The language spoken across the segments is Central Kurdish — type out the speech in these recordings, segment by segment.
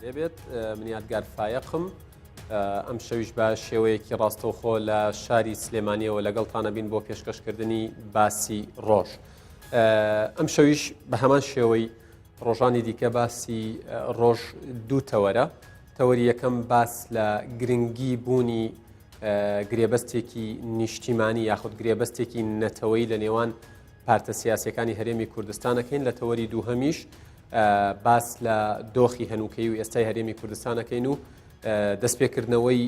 لێبێت من یادگار فایقم ئەم شەویش بە شێوەیەکی ڕاستەوخۆ لە شاری سلێمانیەوە لەگەڵتانە بین بۆ پێشکەشکردنی باسی ڕۆژ. ئەم شەویش بە هەمان شێوەی ڕۆژانی دیکە باسی ڕۆژ دوو تەوەرە. تەوەری یەکەم باس لە گرنگی بوونی گرێبەستێکی نیشتیمانی یاخود گرێبەستێکی نەتەوەی لە نێوان پارتە سیاسیەکانی هەرێمی کوردستانەکەین. لە تەوەری دووهەمیش باس لە دۆخی هەنووکەی و ئێستای هەرێمی کوردستانەکەین و دەستپێکردنەوەی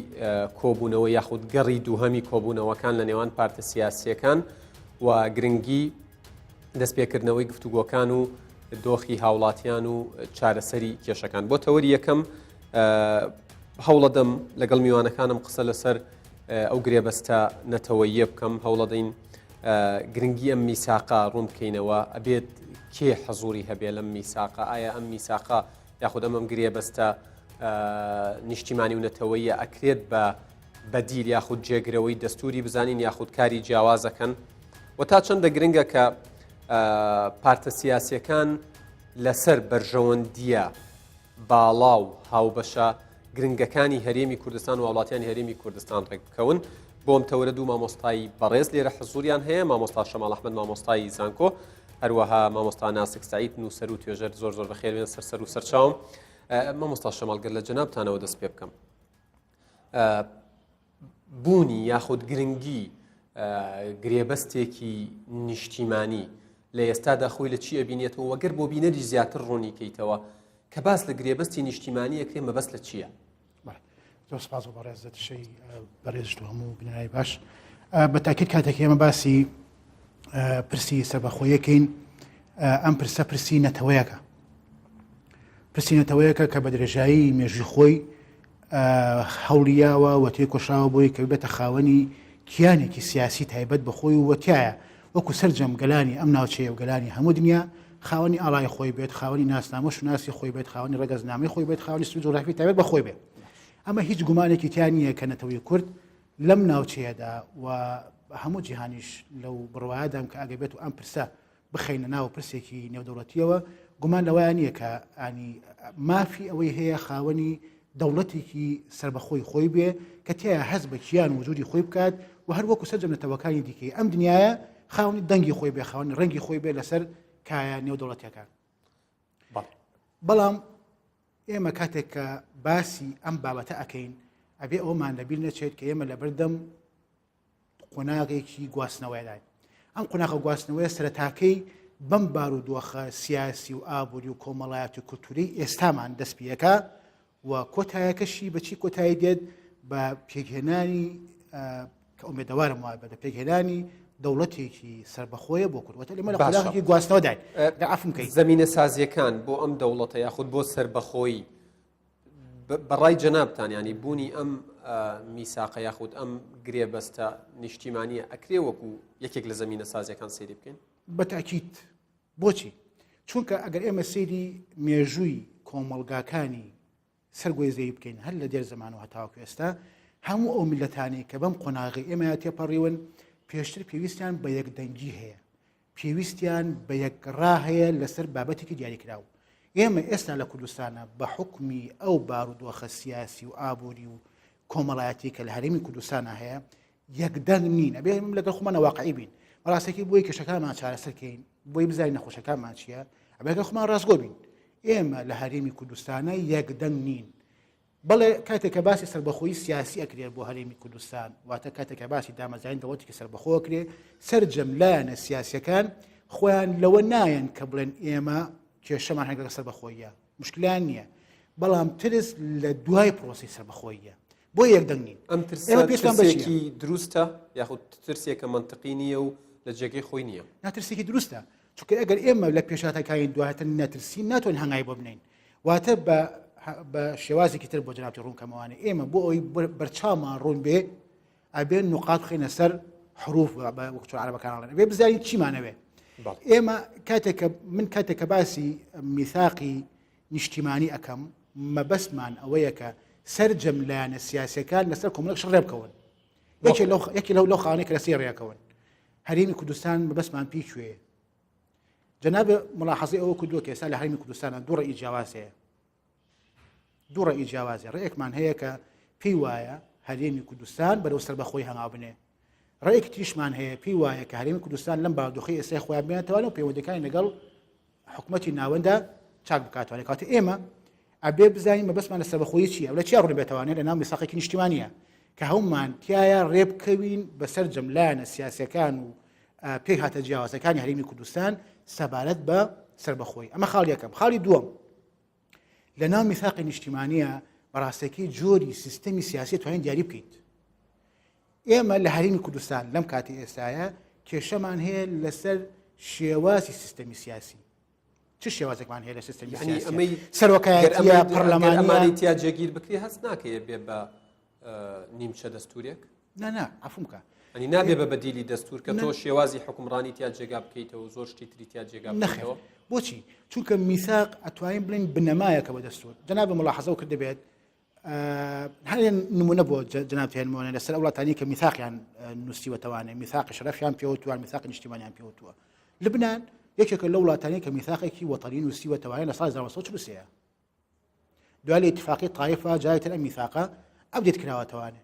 کۆبوونەوە یاخود گەڕی دووهەمی کۆبوونەوەکان لە نێوان پارتە سیاسیەکان و گرنگی دەستپێکردنەوەی گفتوگۆکان و دۆخی هاوڵاتیان و چارەسەری کێشەکان. بۆ تەوەری یەکەم هەوڵەدەم لەگەڵ میوانەکانم قسە لەسەر ئەو گرێبەستە نەتەوەییە بکەم. هەوڵەدەین گرنگی ئەم میساقا ڕوون بکەینەوە، ئەبێت کێ حەزوری هەبێ لەم میساقا، ئایا ئەم میساقا یاخود ئەم گرێبەستە نیشتیمانی و نەتەوەییە ئەکرێت بە بەدیل یاخود جێگرەوەی دەستوری بزانین یاخود کاری جیاوازەکەن و تا چەندە گرنگە کە پارتە سیاسیەکان لەسەر بەرژەوەندیە باڵا و هاوبەشە گرنگەکانی هەرێمی کوردستان و وڵاتیانی هەرێمی کوردستان ڕێک بکەون. بۆم تەورە دوو مامۆستای بەڕێز لێرە حزوریان هەیە، مامۆستا شەماڵ ئەحمەد مامۆستای زانکۆ، هەروەها مامۆستا ناسک سعید نووسەر و توێژەر زۆر بەخێر بێن سەر و سەرچاوم. مامۆستا شەماڵگەر لە جەنابتانەوە دەست پێ بکەم. بوونی یاخود گرنگی گرێبەستێکی نیشتیمانی لە ئێستادا خۆی لە چی ئەبینێتەوە وەگەر بۆ بینەری زیاتر ڕوونی کەیتەوە کە باس لە گرێبەستی نیشتیمانی ئەکرێ مەبەست لە چییە؟ زۆر سپاس بۆ بەڕێز دەتشەی بەڕێزت و هەموو بنەرای باش. بە تاکید کاتێک ئێمە باسی پرسی سەربەخۆیەکەین، ئەم پرسە پرسی نەتەوەیەکە. پرسی نەتەوەیەکە کە بە درێژایی مێژوی خۆی هەوڵیاوە و تێکۆشاوە بۆی کە بێتە خاوەنی کیانێکی سیاسی تایبەت بەخۆی و وەتیایە وەکو سەرجەم گەلانی ئەم ناوچەیە و گەلانی هەموو دنیا خاوەنی ئاڵای خۆی بێت، خاوەنی ناسنامە و شناسی خۆی بێت، خاوەنی ڕێگەزنامەی خۆی بێت، خاوەنی سوود جوغرافی تایبەت بەخۆی بێت. ئەمە هیچ گومانێکی تیان نییە کە نەتەوەی کورد لەم ناوچەیەدا و هەموو جیهانیش لەو بڕوایەدام کە ئەگەبێت و ئەم پرسە بخەینە ناو پرسێکی نێودەوڵەتیەوە گومان لەوەیان نییە کە ئانی مافی ئەوەی هەیە خاوەنی دەوڵەتێکی سربەخۆی خۆی بێ کە تایە حەز بە کیان وجودی خۆی بکات و هەر وەکو سەرجەم نەتەوەکانی دیکەی ئەم دنیاە خاوەنی دەنگی خۆی بێ، خاوەنی ڕەنگی خۆی بێ لەسەر کایە نێودەوڵەتیەکان. بەڵام ئێمە کاتێک کە باسی ئەم بابەتە ئەکەین ئەبێ ئەومان لەبیر نەچێت کە ئێمە لە بەردەم قۆناغێکی گواستنەوەیداین. ئەم قۆناغە گواستنەوەیە سەرەتاکەی بەم بارودۆخە سیاسی و ئابووری و کۆمەڵایەتی و کولتوری ئێستامان دەست پێەکە و کۆتایەکەشی بەچی کۆتایی دێت بە پێکهێنانی کە ئومێدەوارم وایە بە پێکهێنانی دەوڵەتێکی سربەخۆیە بۆ کوردوەتە لێمە لە قۆناغێکی گواستنەوە داین. عەفو بکەین زەمینە سازیەکان بۆ ئەم دەوڵەتە یاخود بۆ سربەخۆیی بەڕای جەنابتان ینی بوونی ئەم میساقە یاخود ئەم گرێبەستە نیشتیمانیە ئەکرێ وەکو یەکێک لە زەمینە سازیەکان سەیری بکەین؟ بەتاکید. بۆچی؟ چونکە ئەگەر ئێمە سەیری مێژووی کۆمەڵگاکانی سەرگۆیزەی بکەین هەر لە دێر زەمان و هەتاوەکو ئێستا هەموو ئەو میلەتانی کە بەم قۆناغی ئێمە تێپەڕیون پێشتر پێویستیان بە یەکدەنگی هەیە، پێویستیان بە یەکڕا هەیە لەسەر بابەتێکی دیاریکراوە. ئێمە ئێستا لە کوردستانە بە حکمی ئەو بارودۆخە سیاسی و ئابووری و کۆمەڵایەتی کە لە هەرێمی کوردستانە هەیە یەکدەنگ نین. ئەبێ لەگەڵ خۆمانە واقعی بین، بەڕاستێکی بۆی کێشەکانمان چارەسەرکەین، بۆی بزانین نەخۆشەکانمان چییە، ئەبێ لەگەڵ خۆمان ڕاستگۆ بین. ئێمە لە هەرێمی کوردستانە یەکدەنگ نین. بەڵێ کاتێک کە باسی سەربەخۆیی سیاسی ئەکرێت بۆ هەرێمی کوردستان واتە کاتێک کە باسی دامەزراین دەوڵەتێکی سەربەخۆ ئەکرێ سەرجەم لایەنە سیاسیەکان خۆیان لەوە نایەن کە بڵێن ئێمە کێشەمان هەر لەگەڵ سەربەخۆییە، مشکلیان نییە، بەڵام ترس لە دوای پرۆسی سەربەخۆییە. بۆ یەکدەنگ نین. ئەم ترسێکی دروستە یاخود ترسێکە منطقی نییە و لە جێگەی خۆی نییە؟ ناترسێکی دروستە، چونکە ئەگەر ئێمە لە پێشاتەکانی دواتر نەترسی ناتوان هەنگای بۆ بنین واتە بە شێوازێکی تر بۆ جەنابەتی ڕوونکەمەوانێ ئێمە بۆ ئەوی بەرچاومان ڕوون بێ ئەبێن نقاط بخینە سەر حروف وەکو عەرەبەکانڵێن ئەبێ بزانین چیمانەوێ. ئێمە من کاتێک کە باسی میثاقی نیشتیمانی ئەەکەم مەبەستمان ئەوەیە کە سەرجەم لایەنە سیاسیەکان لەسەر کۆمەڵێک ڕێ بکەون. یەکی لەو خاوەنێک لە سێ ڕێەکەون. هەرێمی کوردستان مەبەستمان پێی کوێیە؟ جەناب ملاحەزەی ئەوە کردووە کە ئێستا لە هەرێمی کوردستانە دوو ڕێی جیاواز هەیە. دوو ڕێی جیاوازی ڕێیەکمان هەیە کە پێی وایە هەرێمی کوردستان بەرەو سەربەخۆی هەنگاو بنێ ڕێیەکی تریشمان هەیە پێی وایە کە هەرێمی کوردستان لەم بارودۆخی ئێستای خۆیان بێنێتەوە و پەیوەندیەکانی لەگەڵ حکوومەتی ناوەندە چاک بکاتوانێت کاتە ئێمە ئەبێ بزانین مەبەستمان لە سەربەخۆیی چییە لە چیا ڕێبێتوانێت لە ناو میساقێکی نیشتیمانیە کە هەمومان تایە ڕێبکەوین بەسەر جەملایەنە سیاسەکان و پێی هاتە جیاوازەکانی هەرێمی کوردستان سەبارەت بە سەربەخۆی ئەمە خاڵ یەکەم خاڵی دووەم لە ناو میساقی نیشتیمانیە بەڕاستەکەی جۆری سیستەمی سیاسی توانین دیاری بکەیت ئێمە لە هەرێمی کوردستان لەم کاتی ئێستایە کێشەمان هەیە لەسەر شێوازی سیستەمی سیاسی چ شێوازێکمان هەیە لە سیستەمی سیاسی سەرۆکایەتیە پەرلەمانی تیا جێگیر بکری هەست ناکەیە بێ بە نیمچە دەستورێک نه عفو بکە ئەنی نابێ بە بەدیلی دەستور کە تۆ شێوازی حکومڕانی تیا جێگا بکەیتەوە زۆر شتی تری تیا جێگا بکەیتەوە بۆچی چونکە میثاق ئەتوانین بڵین بنەمایەکە بە دەستور جەناب ملاحەزە کرد دەبێت هەر نمونە بۆ جەناب تێنمونە لەسەر وڵاتانی کە میثاقیان نووسیوەتەوانێ میثاقی شەرەفیان پێوتوان میثاقی نیشتیمانیان پێوتووە لبنان یەکێکە لە وڵاتانی کە میثاقێکی وەتەنی نووسیوەتەوانێت لە ساڵ 1940 دوای لە اتفاقی طایفە جایتر ئەم میثاقە ئەپدێت کراوەتەوانێ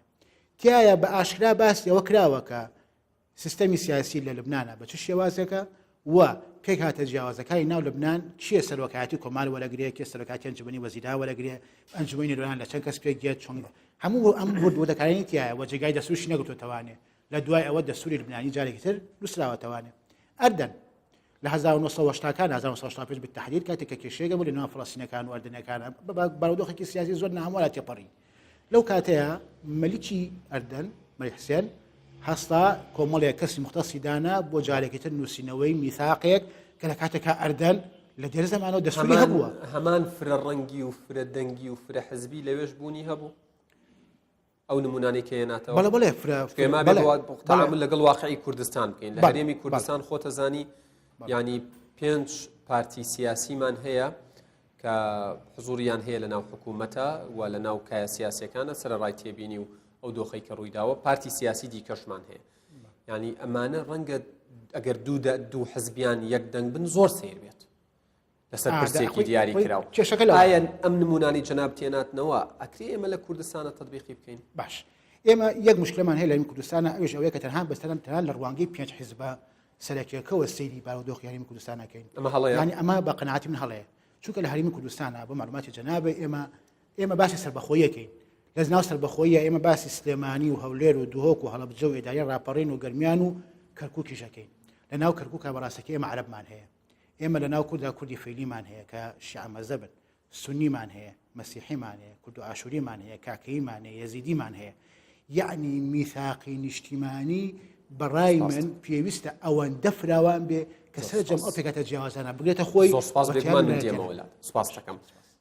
تایە بە ئاشکرا باسیەوە کراوە کە سیستەمی سیاسی لە لبنانە بە چ شێوازێکە و پێک هاتە جیاوازەکانی ناو لبنان چییە سەرۆکایەتی کۆمار وەرەگرێ کێ سەرۆکاتی ئەنجومەنی وەزیرا وەرەگرێ ئەنجومەنی نێران لە چەند کەس پێگێت چۆن هەموو ئەم بۆدەکارانی تایە وە جێگای دەسووری نەگرتوتەوانێ لە دوای ئەوە دەسووری لبنانی جارێکی تر نووسراوەتەوانێ ئەردەن لە 1970کان 1970 بالتحديد کاتێک کە کێشەیەک بوو لە ناو فڵەستینەکان و ئەردنەکان بارودۆخێکی سیاسی زۆر ناهەموارە تێپەڕی لەو کاتەیە مەلیکی ئەردەن مەلیک حسێن هەستا کۆمەڵێک کەسی مختصی دانا بۆ جارێکی تر نووسینەوەی میثاقێک کە لە کاتێکا ئەردەن لە دێر زەمانەوە دەسووری هەبووە هەمان فرە ڕەنگی و فرە دەنگی و فرە حزبی لەوێش بوونی هەبوو ئەو نمونانەی کە هێناتەوە بەڵێ ئێمە تەعامل لەگەڵ واقعی کوردستان بکەین لە هەرێمی کوردستان خۆتە زانی ینی 5 پارتی سیاسیمان هەیە کە حزوریان هەیە لە ناو حکوومەتە و لە ناو کایە سیاسیەکانە سەرڕای تێبینی و ئەو دۆخەی کە ڕوویداوە پارتی سیاسی دیکەشمان هەیە ینی ئەمانە ڕەنگە ئەگەر دوو حزبیان یەک دەنگ بن زۆر سیر بێت لەسەر پرسێکی دیاری کراوە ئایا ئەم نمونانی جەناب تێناتنەوە ئەکرێ ئێمە لە کوردستانە تەطبیقی بکەین باش ئێمە یەک مشکلەمان هەیە لە کوردستانە ئەوش ئەوەیە کە تەنها بەستەرن تەنها لە ڕوانگەی 5 حیزبە سەرەکیەکەوە سەیری بارودۆخی هەرێمی کوردستانەکەین ینی ئەمە بە قەناعەتی من هەڵەیە چونکە لە هەرێمی کوردستانە بە معلوماتی جەنابە ئێمە باسی سەربەخۆیەکەین لە ناو سەربەخۆیە ئێمە باسی سلێمانی و هەولێر و دوهۆک و هەڵەبجە و ئێداری ڕاپەڕین و گەرمیان و کەرکووکیشەکەین لە ناو کەرکووکە بەڕاستەکە ئێمە عەرەبمان هەیە ئێمە لە ناو کووردا کوردی فەیلیمان هەیە کە شیعە مەزەبن سونیمان هەیە مەسیحیمان هەیە کورد و ئاشوریمان هەیە کاکەیمان هەیە یەزیدیمان هەیە یعنی میثاقی نیشتیمانی بەڕای من پێویستە ئەوەندە فراوان بێ کە سەرجەم ئەو پێکاتە جیاوازانە بگرێتە خۆی سوپاس بێگومان من دێمەوەلا سوپاس دەکەم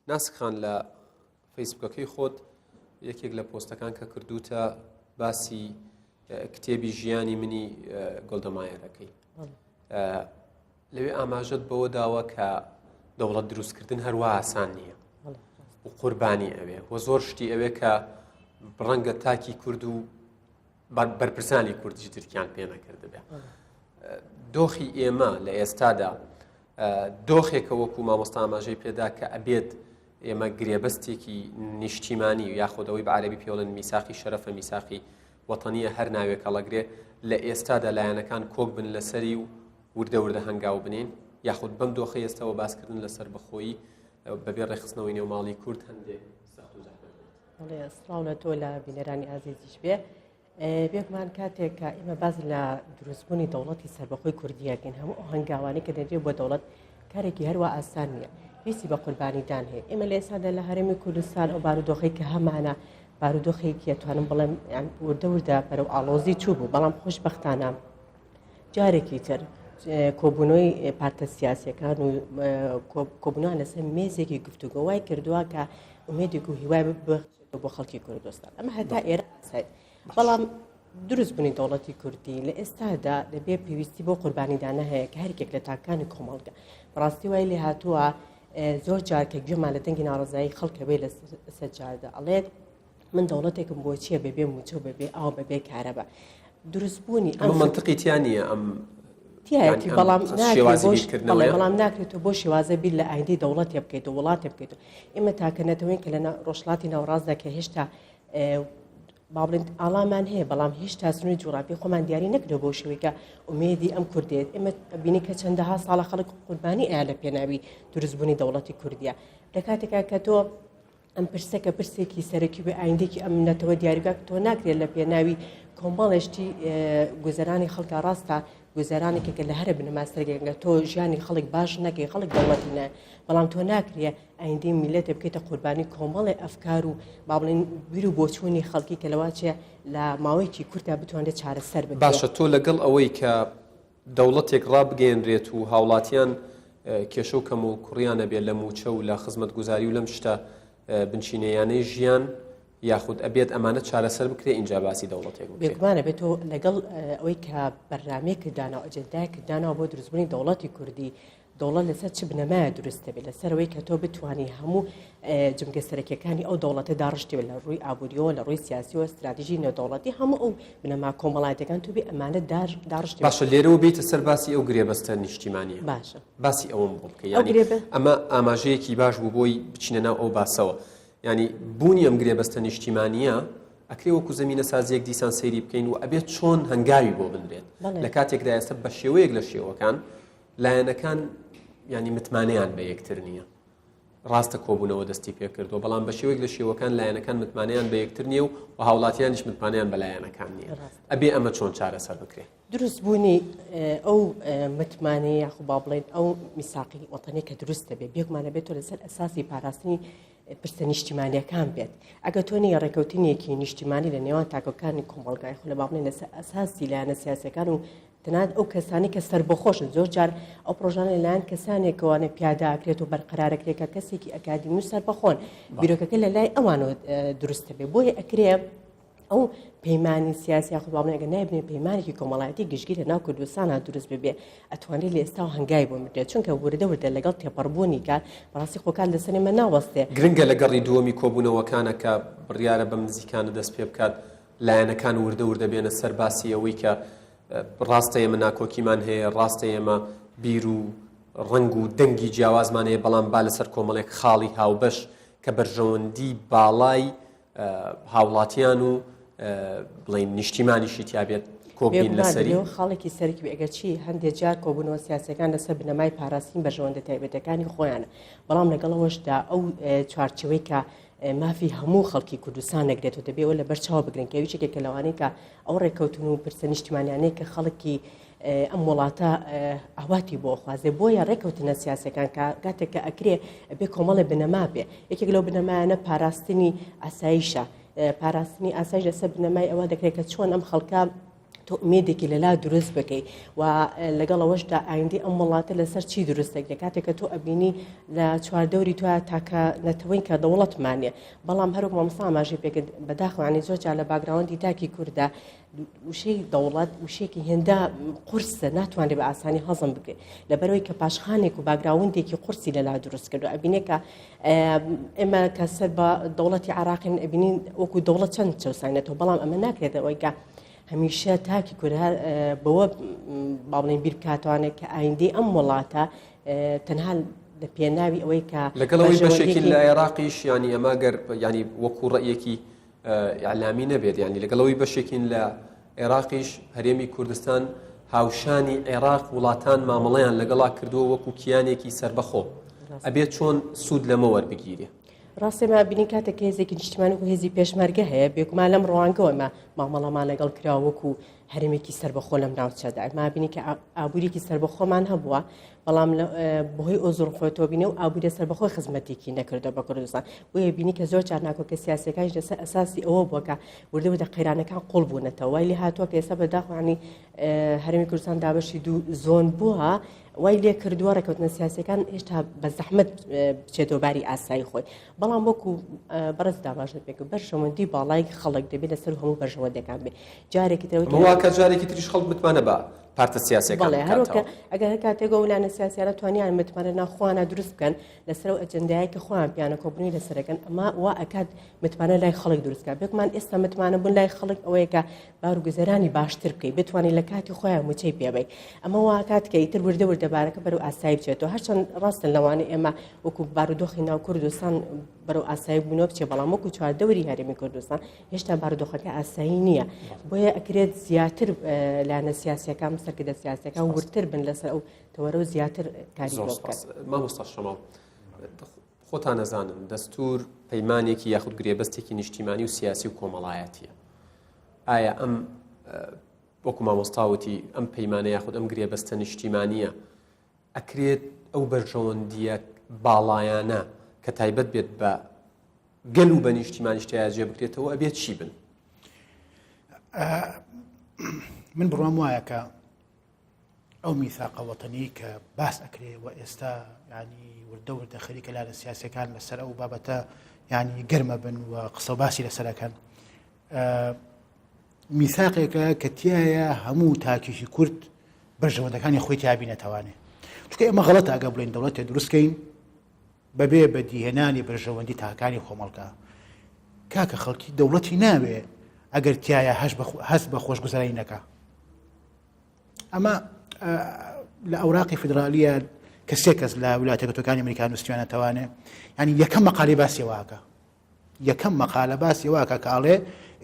ناسک خان لە فەیسبوکەکەی خۆت یەکێک لە پۆستەکان کە کردوتە باسی کتێبی ژیانی منی گۆڵدەمایەرەکەی لەوێ ئاماژەت بەوە داوە کە دەوڵەت دروستکردن هەروە ئاسان نییە و قوربانی ئەوێ و زۆر شتی ئەوێ کە ڕەنگە تاکی کورد و بەرپرسانی کوردیش ترکیان پێ نەکردبێ دۆخی ئێمە لە ئێستادا دۆخێکە وەکو مامۆستا ئاماژەی پێدا کە ئەبێت ئێمە گرێبەستێکی نیشتیمانی و یاخودەوەی بە عەرەبی پێوڵن میساقی شەرەفە میساقی وەتەنیە هەر ناوێک هەڵەگرێ لە ئێستادا لایەنەکان کۆک بن لەسەری و وردە وردە هەنگاو بنین یاخود بەم دۆخی ئێستاوە باسکردن لەسەر بەخۆیی بەبێ ڕێخستنەوەی نێوماڵی کورد هەندێک سەخت و زەحمەت سڵاونە تۆ لە بینەرانی ئازیزیش بێ بێگومان کاتێک کە ئێمە باز لە دروستبوونی دەوڵەتی سەربەخۆی کوردیەکەین هەموو هەنگاوانی کە دەدرێت بۆ دەوڵەت کارێکی هەروە ئاسان نییە پێویستی بە قوربانیدان هەیە ئێمە لە ئێستادا لە هەرێمی کوردستان ئەو بارودۆخی کە هەمانە بارودۆخێکی ئەتوانم بڵێم وردە وردە بەرەو ئاڵۆزی چوو بوو بەڵام خۆشبەختانە جارێکی تر کۆبوونەوەی پارتە سیاسیەکان و کۆبوونەوە لەسەر مێزێکی گفتوگۆ وای کردووە کە ئومێدێک و هیوای بۆ خەڵکی کوردستان ئەمە هەتا ئێرە بەڵام دروست بوونی دەوڵەتی کوردی لە ئێستادا دەبێ پێویستی بۆ قوربانیدانە هەیە کە هەرێک لە تاکانی کۆمەڵگە بەڕاستی وای لێ هاتووە زۆر جار کە گوێمان لە دەنگی ناڕزایی خەڵکە بێ لە سەرجاردا ئەڵێت من دەوڵەتێکم بۆ چییە بەبێ موچە و بەبێ ئاو بەبێ کارەبە دروستبوونی ئەم منطقی تیان نییە ئەم تایەتی بەڵام شێوازیکردنەوەی بەڵام ناکرێتەوە بۆ شێوازە بیر لە ئایندی دەوڵەتی بکەیت و وڵاتی بکەیت ئێمە تاکەنەتەوەی کە لە ڕۆژهەڵاتی ناوەڕاستدا کە هێشتا باڵێن ئاڵامان هەیە بەڵام هێشتا سنووری جوغرافی خۆمان دیاری نەکردەوە بۆ شێوەیەکە ئومێدی ئەم کوردێت ئێمە بینی کە چەندەها ساڵە خەڵک قوربانی ئایا لە پێناوی دروستبوونی دەوڵەتی کوردیە لە کاتێکا کە تۆ ئەم پرسەکە پرسێکی سەرەکی بە ئایندێکی ئەم نەتەوە دیاریگا تۆ ناکرێت لە پێناوی کۆمەڵێشتی گوزەرانی خەڵکە ڕاستە گوزەرانێکێکە لە هەرە بنەما سەرگەنگە تۆ ژیانی خەڵک باش نەکەی خەڵک دەوڵەتی نە بەڵام تۆ ناکرێ ئایندی میلەتە بکەیتە قوربانی کۆمەڵی ئەفکار و با بڵێن بیر و بۆچوونی خەڵکی کە لەواچێ لە ماوەیەکی کورتدا بتوانێت چارەسەر بکرێت. باشە تۆ لەگەڵ ئەوەی کە دەوڵەتێک ڕابگەێنرێت و هاوڵاتیان کێشە و کەم و کوڕیانە بێت لە موچە و لە خزمەت گوزاری و لەم شتە بنچینەیانەی ژیان یاخود ئەبێت ئەمانە چارەسەر بکرێت اینجا باسی دەوڵەتێک بێگومانە بێت تۆ لەگەڵ ئەوەی کە بەرنامەیە کردانەوە ئەجەندای کردانەوە بۆ دروستبوونی دەوڵەتی کوردی دەوڵەت لەسەر چ بنەمایە دروستە بێت لەسەرەوەی کە تۆ بتوانانی هەموو جمگە سەرەکیەکانی ئەو دەوڵەتە داڕشتێت لە ڕووی ئابوووریەوە لە ڕووی سیاسیەوە استراتیژی نێودەوڵەتی هەموو ئەو بنەما کۆمەڵایەتەکان تو بێ ئەمانە داڕشتێت. باشە لێرەوە بیتە سەر باسی ئەو گرێبەستە نیشتیمانیە باشە باسی ئەوم بۆ بکە یعنی ئەمە ئاماژەیەکی باش بوو بۆی بچینە ناو ئەو باسەوە ینی بوونی ئەم گرێبەستە نیشتیمانیە ئەکرێ وەکو زمینە سازیەک دیسان سەیری بکەین و ئەبێت چۆن هەنگاوی بۆ بنرێت لە کاتێکدا ئێستا بە شێوەیەک لە شێوەکان لایەنەکان ینی متمانەیان بە یەکتر نییە ڕاستە کۆبوونەوە دەستی پێکردەوە بەڵام بە شێوەیەک لە شێوەکان لایەنەکان متمانەیان بە یەکتر نییە و هاوڵاتیانیش متمانیان بە لایەنەکان نییە ئەبێ ئەمە چۆن چارەسەر بکرێت. دروست بوونی ئەو متمانەیە یاخو با بڵێن ئەو میساقی وەتەنێک کە دروستە بێ بێگومانە بێت تۆ لەسەر ئەساسی پاراستنی پرسە نیشتیمانیەکان بێت ئەگە تۆ نیە ڕێکەوتنیەکی نیشتیمانی لە نێوان تاکۆکانی کۆمەڵگای خۆ لە با بڵێن لەسەر ئەساسی لایەنە سیاسەکان و تەنانەت ئەو کەسانی کە سەربەخۆشن زۆر جار ئەو پرۆژانە لەلایەن کەسانێکەوەوانە پیاداکرێت و بەرقەرارەکرێت کە کەسێکی ئەکادمی و سەربەخۆن بیرۆکەکە لە لای ئەوانەوە دروستە بێ بۆیە ئەکرێ ئەو پەیمانی سیاسی یاخود با بڵێن ئەگەر نایبنێ پەیمانێکی کۆمەڵایەتی گشتگیر لە ناو کوردستانە دروست ببێ ئەتوانێت لە ئێستا و هەنگای بۆ بدرێت چونکە وردە وردە لەگەڵ تێپەڕبوونی کار بەڕاستی خۆکان لەسەرێمە ناوەستێ گرنگە لە گەڕی دووەمی کۆبوونەوەکانە کە بڕیارە بەم نزیکانە دەست پێ بکات لایەنەکان وردە وردە بێنە سەر باسی ئەوەی کە ڕاستە ئێمە ناکۆکیمان هەیە ڕاستە ئێمە بیر و ڕنگ و دەنگی جیاوازمان هەیە بەڵام با لەسەر کۆمەڵێک خاڵی هاوبەش کە بەرژەوەندی باڵای هاوڵاتیان و بڵین نیشتیمانیشی تیابێت کۆبین لەسەری خاڵێکی سەرکی ئەگەر چی هەندێک جار کۆبوونەوە سیاسەکان لەسەر بنەمای پاراستنی بەرژەوەندە تایبەتەکانی خۆیانە بەڵام لەگەڵەوەشدا ئەو چوارچەوەی کە مافی هەموو خەڵکی کوردستان نەگرێت و دەبێ لە بەرچاو بگرن کە ویچێکێکە لەوانەیە کە ئەو ڕێکەوتن و پرسە نیشتیمانیانەیە کە خەڵکی ئەم وڵاتە ئاواتی بۆ خوازێ بۆیە ڕێکەوتنە سیاسەکان کاتێککە ئەکرێ بێ کۆمەڵە بنەما بێ یەکێک لەو بنەمایانە پاراستنی ئاساییشە پاراستنی ئاسایش لەسەر بنەمای ئەوە دەکرێت کە چۆن ئەم خەڵکە تۆ ئومێدێکی لەلا دروست بکەیت و لەگەڵ ئەوەشدا ئایندی ئەم وڵاتە لەسەر چی دروستێک لە کاتێککە تۆ ئەبینی لە چواردەوری تۆ تاکە نەتەوەین کە دەوڵەتمانێ بەڵام هەروک مامۆستا ئاماژەی پێکرد بەداخەوانی زۆر جار لە باگراوەندی تاکی کووردا وشەی دەوڵەت وشەیەکی هێندا قورسە ناتوانێت بە ئاسانی هەزم بکرێت لەبەرەوەی کە پاشخانێک و باگراوەندێکی قورسی لەلا دروست کردو ئەبینێ کە ئێمە کە سەر بە دەوڵەتی عراقین ئەبینین وەکو دەوڵەت چەند چەسانێتەوە بەڵام ئەمە ناکرێت ئەوەی کە هەمیشە تاکی کورد بەوە باڵێن بیر بکاتوانێت کە ئایندەی ئەم وڵاتە تەنها لە پێناوی ئەوەی کە لەگەڵەوەی بەشێکی لە عێراقیش ینی ئەمە گەر ینی وەکو ڕەیەکی ئیعلامی نەبێت ینی لەگەڵەوەی بەشێکین لە عێراقیش هەرێمی کوردستان هاوشانی عێراق وڵاتان مامەڵەیان لەگەڵا کردووە وەکو کیانێکی سربەخۆ ئەبێت چۆن سوود لەمە وەربگیرێ ڕاستێمە بینی کاتێک هێزێکی نیشتیمانی و هێزی پێشمەرگە هەیە بێگومان لەم ڕوانگەوە ئەمە مامەڵەمان لەگەڵ کراوە وەکو هەرێمێکی سربەخۆ لەم ناوچەدا ئەمە بینی کە ئابووریکی سربەخۆمان هەبووە بەڵام بەهۆی ئۆزۆر خۆتەوە بینێ و ئابووری سربەخۆی خزمەتێکی نەکردە بە کوردستان بۆیە بینی کە زۆر جار ناکۆکە سیاسەکانش لەسەر ئەساسی ئەوە بووە کە وردە وردە قەیرانەکان قوڵ بوونەتەوە وای لێ هاتووە کە ئێستا بەداخوانی هەرێمی کوردستان دابەشی دوو زۆن بووە وای لێ کردووە ڕێکەوتنە سیاسەکان هێشتا بە زەحمەت بچێتەوە باری ئاسایی خۆی بەڵام وەکو بەڕست داماژت پێک بەرژەوەندی باڵای خەڵک دەبێت لەسەر هەموو بەرژەوەندەکان بێ جارێکی ترەوەکە جارێکی تریش خەڵک بتوانە بە پارتە سیاسیەکان بەڵێ هەروکە بکاتەوە. ئەگەر کاتێک ئەولانە سیاسیانە توانیان متمانە ناخواانە دروست بکەن لەسەر و ئەجندایە کە خۆیان پیانە کۆبوونی لەسەرەکەن ئەمە وا ئەکات متمانە لای خەڵک دروستکە بێکمان ئێستا متمانە بوون لای خەڵک ئەوەیەکە باروگوزەرانی باشتر بکەیت بتوانانی لە کاتی خۆیان موچەی پێبێت ئەمە وا کات کە ئیتر وردە وردەبارەکە بەرەو ئاسایی بچێتەوە هەرچەند ڕاستن لەوانەیە ئێمە وەکو بارودۆخی ناو کوردستان بەرەو ئاسایی بوونەوە بچێ بەڵام وەکو چواردەوری هەرێمی کوردستان هێشتا بارودۆخەکە ئاسایی نییە بۆیە ئەکرێت زیاتر لایەنە سیاسیەکان سەرکردە سیاسیەکان ورتر بن لەسەر ئەو تەوەرە و زیاتر کاری بکات. مامۆستا شەماڵ خۆتان نەزانن دەستور پەیمانێکی یاخود گرێبەستێکی نیشتیمانی و سیاسی و کۆمەڵایەتیە. ئایا ئەم وەکو مامۆستاوتی ئەم پەیمانە یاخود ئەم گرێبەستە نیشتیمانیە ئەکرێت ئەو بەرژەوەندیە باڵایانە کە تایبەت بێت بە گەل و بە نیشتیمانی شتیا جێ بکرێتەوە ئەبێت چی بن؟ من بڕوام وایە کە ئەو میثاقە وەتەنی کە باس ئەکرێ و ئێستا ینی وردە وردە خەریکە لایەنە سیاسیەکان لەسەر ئەو بابەتە ینی گەرمە بن و قسە باسی لەسەرەکەن میثاقێکە کە تایە هەموو تاکیشی کورد بەرژەوەندەکانی خۆی تیابینەتەوانێ چونکە ئێمە غەڵەتە ئەگە بڵێن دەوڵەتێ دروستکەین بەبێ بەدیهێنانی بەرژەوەندی تاکانی خۆمەڵکە کاکە خەڵکی دەوڵەتی ناوێ ئەگەر تایە هەست بە خۆشگوزەرانی نەکە. ئەمە لە ئەوراقی فدرالیە کە سێ کەس لە ویلایەتە یەکگرتووەکانی ئەمریکا نووسیوانەتەوانێ ینی یەکەم مەقالی باسیەوەکە یەکەم مەقالە باسیەوەکە کاڵێ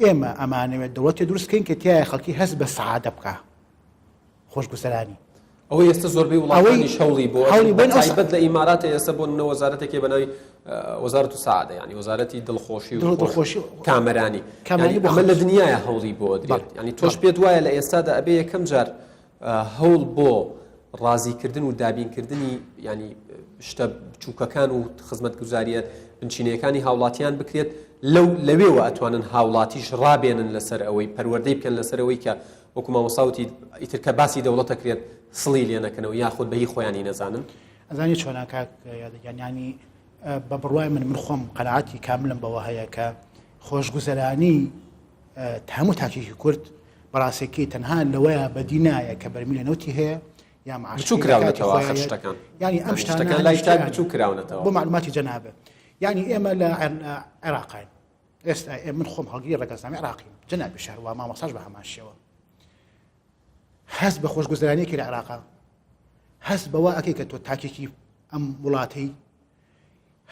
ئێمە ئەمانەوێت دەوڵەتی دروستکەین کە تایە خەڵکی هەست بە سەعادە بکە خۆشگوزەرانی. ئەوە ئێستا زۆربەی وڵاتانی شەوڵی بۆ تایبەت لە ئیماراتە ئێستا بۆ وەزارەتێکی بەناوی وەزارەت و سەعادە ینی وەزارەتی دڵخۆشی و کامەرانی ئەمە لە دنیاە هەوڵی بۆ درێت ینی تۆش پێت وایە لە ئێستادا ئەبێ یەکەم جار هەوڵ بۆ ڕازیکردن و دابینکردنی ینی شتە بچووکەکان و خزمەتگوزاریەت بنچینەکانی هاوڵاتیان بکرێت لەوێوە ئەتوانن هاوڵاتیش ڕابێنن لەسەر ئەوەی پەروەردەی بکەن لەسەر ئەوەی کە وەکو مامۆستاوتی ئیتر کە باسی دەوڵەتەکرێت سڵی لێ نەکەنەوە یاخود بەهی خۆیانی نەزانن. ئەزانی چۆنا کاک ینی بە بڕوای من خۆم قەناعەتی کاملم بەوە هەیە کە خۆشگوزەرانی هەموو تاکیکی کورد بەڕاستێکی تەنها لەوەیە بەدینایە کە بەرمی لە نەوتی هەیە یا بچوو کراونەتەوە شتەکان ینی ئەم شتەکان لای شتان بچوو کراونەتەوە بۆ معلوماتی جەنابە ینی ئێمە لە عێراقین ئێستا من خۆم هەڵگیری ڕێگەزنامی عێراقیم جەنابی شاروا مامۆستاش بە هەمان شێوە هەست بە خۆشگوزەرانیەکی لە عێراقا هەست بەوە ئەکەی کە تۆ تاکێکی ئەم وڵاتی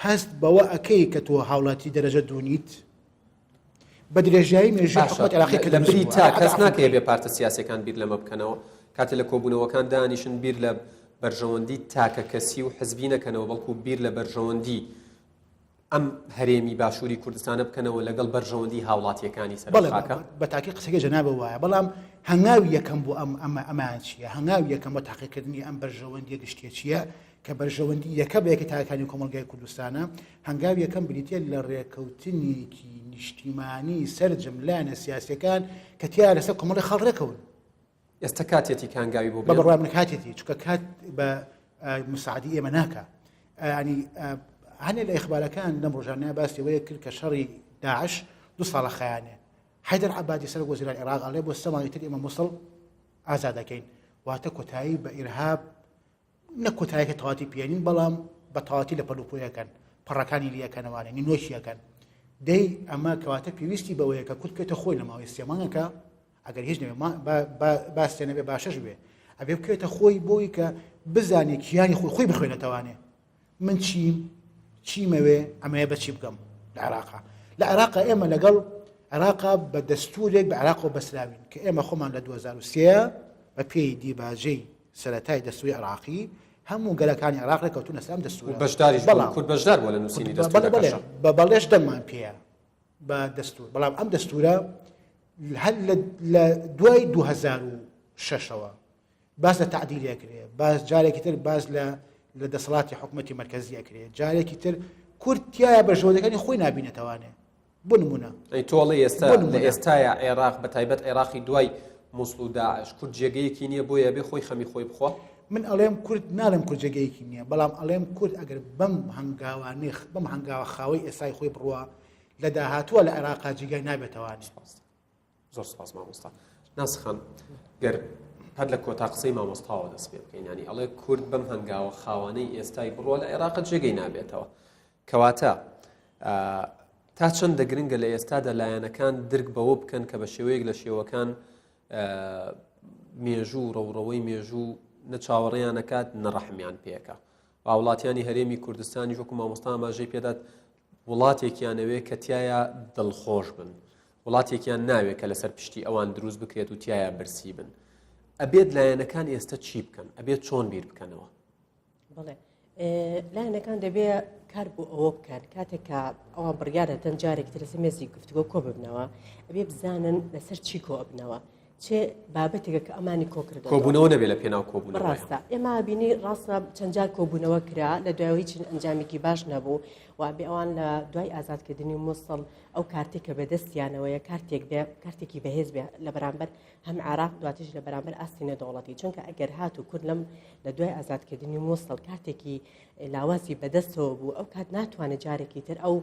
هەست بەوە ئەکەی کە تۆ هاوڵاتی دەرەجە دوونیت بە درێژایی مێژووی حکومەت عێراقی کە لە بریتا کەس ناکەیە بێ پارتە سیاسیەکان بیر لەمە بکەنەوە کاتێ لە کۆبوونەوەکان دانیشن بیر لە بەرژەوەندی تاکە کەسی و حزبی نەکەنەوە بەڵکو بیر لە بەرژەوەندی ئەم هەرێمی باشووری کوردستانە بکەنەوە لەگەڵ بەرژەوەندی هاوڵاتیەکانی سەرخاکە بە تاکی قسەکە جەنابە وایە بەڵام هەنگاوی یەکەم بۆ ئەمان چییە هەنگاوی یەکەم بە تاقیکردنی ئەم بەرژەوەندی گشتیە چییە کە بەرژەوەندی یەکە بەیەکی تاکانی کۆمەلگای کوردستانە هەنگاوی یەکەم بریتە لە ڕێکەوتنیکی نیشتیمانی سەرجەم لایەنە سیاسیەکان کە تیا لەسەر کۆمەڵی خەڵڕێکەون ئێستا کاتێتی کانگاوی بۆ بە بڕوای من کاتێتی چونکە کات بە مساعدی ئێمە ناکە ینی هەنێ لە ئیخبارەکان لەم ڕۆژانەیە باسیەوەیە کرد کە شەڕی داعش 2 ساڵە خەیانێ حیدەر عەبادی سەر وەزیرانی عێراق ئەڵێ بۆ سەمانی تر ئێمە مووسڵ ئازاد دەکەین واتە کۆتایی بە ئیرهاب نە کۆتاییەکە تەواتی پێێنین بەڵام بە تەواتی لە پەلوپۆیەکەن پەڕەکانی لیەکەنەوانێ نینۆشیەکەن دەی ئەمە کەواتە پێویستی بەوەیە کە کورد بکێتە خۆی لە ماوەی سێمانەکە ئەگەر هیچ نەبێ باستێ نەبێ باشەش بێ ئەبێ بکرێتە خۆی بۆی کە بزانێ کیانی خۆی بخوێنێتەوانێ من چیمەوێ ئەمەیە بەچی بگەم لە عێراقا لە عێراقا ئێمە لەگەڵ عێراقا بە دەستورێک بە عێراق و بەسلاوین کە ئێمە خۆمان لە 2003 بە پێی دیباژەی سەرەتای دەستوری عێراقی هەموو گەلەکانی عێراق ڕێکەوتونە سەر دەستور بەشداریش کورد بەشدار بووە لە نووسینی دەستورەکەش بە بەڵێش دەنگمان پێیە بە دەستور بەڵام ئەم دەستورە هەر لە دوای 2006ەوە باز لە تعدیلێ کرێ باز جارێکی تر باز لە دەسەڵاتی حکومەتی مرکزی ئەکرێ جارێکی تر کورد تایە بەرژەوەندەکانی خۆی نابینێتەوانێ بۆ نمونە تۆڵی ئێستا لە ئێستایە عێراق بە تایبەت عێراقی دوای مووسڵ و داعش کورد جێگەیەکی نییە بۆیە بێ خۆی خەمی خۆی بخوا من ئەڵێم کورد ناڵێم کورد جێگەیەکی نییە بەڵام ئەڵێم کورد ئەگەر بەم هەنگاوانێ بەم هەنگاوە خاوەی ئێستای خۆی بڕوە لە داهاتووە لە عێراقا جێگای نابێتەوانی زۆر سپاس مامۆستا ناسخان گەر هەر لە کۆتا قسەی مامۆستاوە دەست پێ بکەین ینی ئەڵێ کورد بەم هەنگاوە خاوانەی ئێستای بڕوە لە عێراقت جێگەی نابێتەوە کەواتە تا چەندە گرنگە لە ئێستادا لایەنەکان درک بەوە بکەن کە بە شێوەیەک لە شێوەکان مێژوو ڕەوڕەوەی مێژوو نەچاوەڕێیان نەکات نەڕەحمیان پێکە وڵاتیانی هەرێمی کوردستانی وەکو مامۆستا ئاماژەی پێدات وڵاتێکیانەوێ کە تایە دڵخۆش بن وڵاتێکیان ناوێت کە لەسەر پشتی ئەوان دروست بکرێت و تایە برسی بن ئەبێت لایەنەکان ئێستا چی بکەن ئەبێت چۆن بیر بکەنەوە بڵێ لایەنەکان دەبێت کار بۆ ئەوە بکەن کاتێک کە ئەوان بڕیارە دەن جارێکی ترسە مێزی گفتوگۆ کۆ ببنەوە ئەبێ بزانن لەسەر چی کۆ ببنەوە چێ بابەتێکە کە ئەمانی کۆکردەوە کۆبوونەوە نەبێت لە پێناو کۆبوونەوە ڕاستە ئێمە بینی ڕاستە چەندجار کۆبوونەوە کرا لە دوای هیچ ئەنجامێکی باش نەبوو و بێ ئەوان لە دوای ئازادکردنی مووسڵ ئەو کارتێکە بەدەستیانەوەیە کارتێکی بەهێز بێ لە بەرامبەر هەم عراق دواتش لە بەرامبەر ئاستینە دەوڵەتی چونکە ئەگەر هات و کورد لەم لە دوای ئازادکردنی مووسڵ کارتێکی لاوازی بەدەستەوە بوو ئەو کات ناتوانێت جارێکی تر ئەو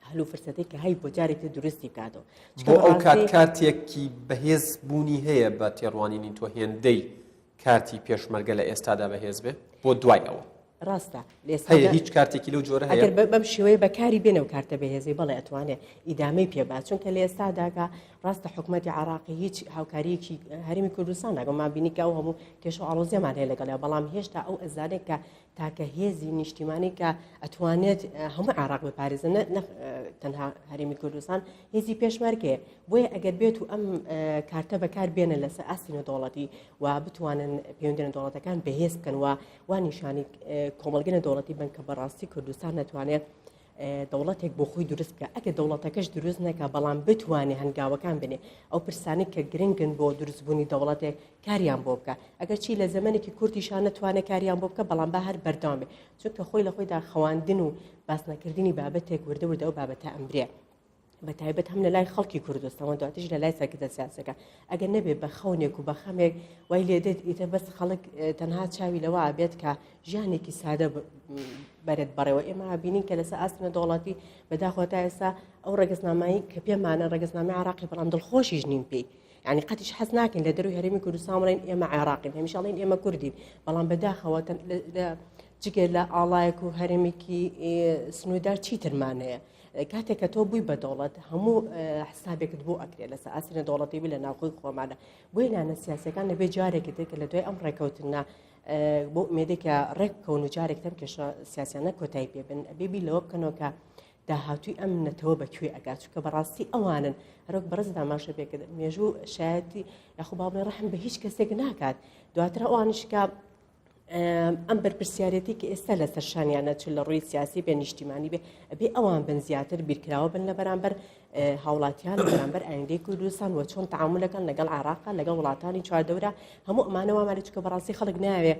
هەلو فرسەتی کە هەی بۆ جارێکی درستی بکاتەوە بۆ ئەو کاتێکی بەهێز بوونی هەیە بە تێڕوانینی تۆ هێندەی کارتی پێشمەرگە لە ئێستادا بەهێز بێ بۆ دوای ئەوە ڕاستە هەیە هیچ کارتێکی لەو جۆرە هەیە ئەگەر بەم شێوەیە بەکاری بێنەوە کارتە بەهێزی بەڵێ ئەتوانێت ئیدامەی پێبات چونکە لە ئێستاداکە ڕاستە حکوومەتی عراقی هیچ هاوکاریەکی هەرمی کوردستان ناگەمان بینی کە ئەو هەموو کێش و ئاڵۆزیەمان هەیە لەگەڵ بەڵام هێشتا ئەو ئەزانێک کە تاکە هێزی نیشتیمانی کە ئەتوانێت هەموو عراق بپارێزن تەنها هەرمی کوردستان هێزی پێشمەرگێ بۆیە ئەگەر بێت و ئەم کارتە بەکار بێنە لەسەر ئاستینە دەوڵەتی و بتوانن پەیوەندیە دەوڵەتەکان بەهێز بکەن و نیشانی کۆمەڵگەنە دەوڵەتی بن کە بەڕاستی کوردستان نەتوانێت دەوڵەتێک بۆ خۆی دروست بکە ئەگە دەوڵەتەکەش دروست نەکە بەڵام بتوانێت هەنگاوەکان بنێ ئەو پرسانی کە گرنگن بۆ دروستبوونی دەوڵەتێک کاریان بۆ بکە ئەگەر چی لە زمانێکی کورتیشان نەتوانێت کاریان بۆ بکە بەڵام بە هەر بەردەوام بێ چونکە خۆی لە خۆیدا خەواندن و باسنەکردنی بابەتێک وردە ئەو بابەتە ئەمرێ بە تایبەت هەم لە لای خەڵکی کوردستان دواتش لە لای سەرکردە سیاسەکە ئەگەر نەبێت بە خەونێک و بە خەمێک وای لێدێت ئیتر بەس خەڵک تەنها چاوی لەوە ئابێت کە ژیانێکی سادە بەرێت بەڕێوە ئێمە بینین کە لەسەر ئاستنە دەوڵەتی بەداخۆتا ئێستا ئەو ڕێگەزنامایی کە پێمانە ڕێگەزنامەی عراقی بەڵام دڵخۆشیش نین پێی يعني قەتیش حەز ناکەین لە دەروی هەرێمی کوردستان بڵێن ئێمە عێراقین هەمیشە ئەڵێن ئێمە کوردین بەڵام بەداخەوە جگە لە ئاڵایەک و هەرێمێکی سنوودار چیترمانەیە کاتێک کە تۆ بووی بە دەوڵەت هەموو حسابێکت بۆ ئەکرێت لەسەر ئاستنە دەوڵەتی بێ لە ناوخۆی خۆمانە بۆی لانە سیاسەکان لەبێ جارێکی تر کە لە دوای ئەم ڕێکەوتنە بۆ ئومێدێکە ڕێککەون و جارێکتەم کێشە سیاسیانە کۆتایی پێبن بێبی لەوە بکەنەوە کە داهاتووی ئەم نەتەوە بەکوێ ئەگات چونکە بەڕاستی ئەوانن هەرۆک بەڕز داماشە پێکرد مێژوو شایەتی یاخۆ باڵێ ڕەحم بە هیچ کەسێک ناکات دواتر ئەوانشکە ئەم بەرپرسیارەتی کە ئێستا لە سەرشانیانە چ لە ڕووی سیاسی بێ نیشتیمانی بێ ئەبێ ئەوان بن زیاتر بیرکراوە بن لە بەرامبەر هاوڵاتیان لە بەرامبەر ئایندەی کوردستان و چۆن تەعاملەکەن لەگەڵ عێراقا لەگەڵ وڵاتانی چواردەورە هەموو ئەمانەوەمانێت چکە بەڕاستی خەڵک ناوێ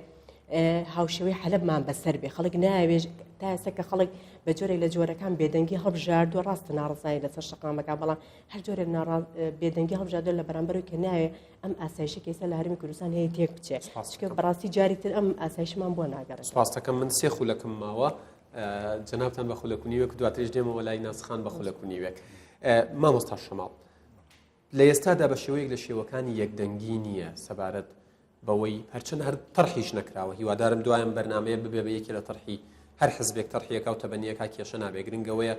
هاوشێوەی حەلەبمان بەسەر بێ خەڵک ناوێ تا ئێستا کە خەڵک بە جۆرێک لە جۆرەکان بێدەنگی هەڵبژاردووە ڕاستە ناڕزایی لەسەر شەقامەکان بەڵام هەر جۆرێک بێدەنگی هەڵبژاردووە لە بەرامبەرەوەی کە ناوێ ئەم ئاسایشە کە ئێستا لە هەرمی کوردستان هەیە تێک بچێت چکە بەڕاستی جاری تر ئەم ئاسایشمان بۆ ناگەڕێت سپاس دەکەم من سێ خولەکەم ماوە جەنابتان بە خولەکونیوێک دواتریش دێمەوە لای ناسخان بە خولەکونیوێک مامۆستا شەماڵ لە ئێستادا بە شێوەیەک لە شێوەکانی یەکدەنگی نییە سەبارەت بەوەی هەرچەند هەر تەرحیش نەکراوە هیوادارم دوایم بەرنامەیە ببێ بە یەکی لە تەرحی هەر حزبێک تەرحیەکە و تەبەنیەکە کێشە نابێ گرنگەوەیە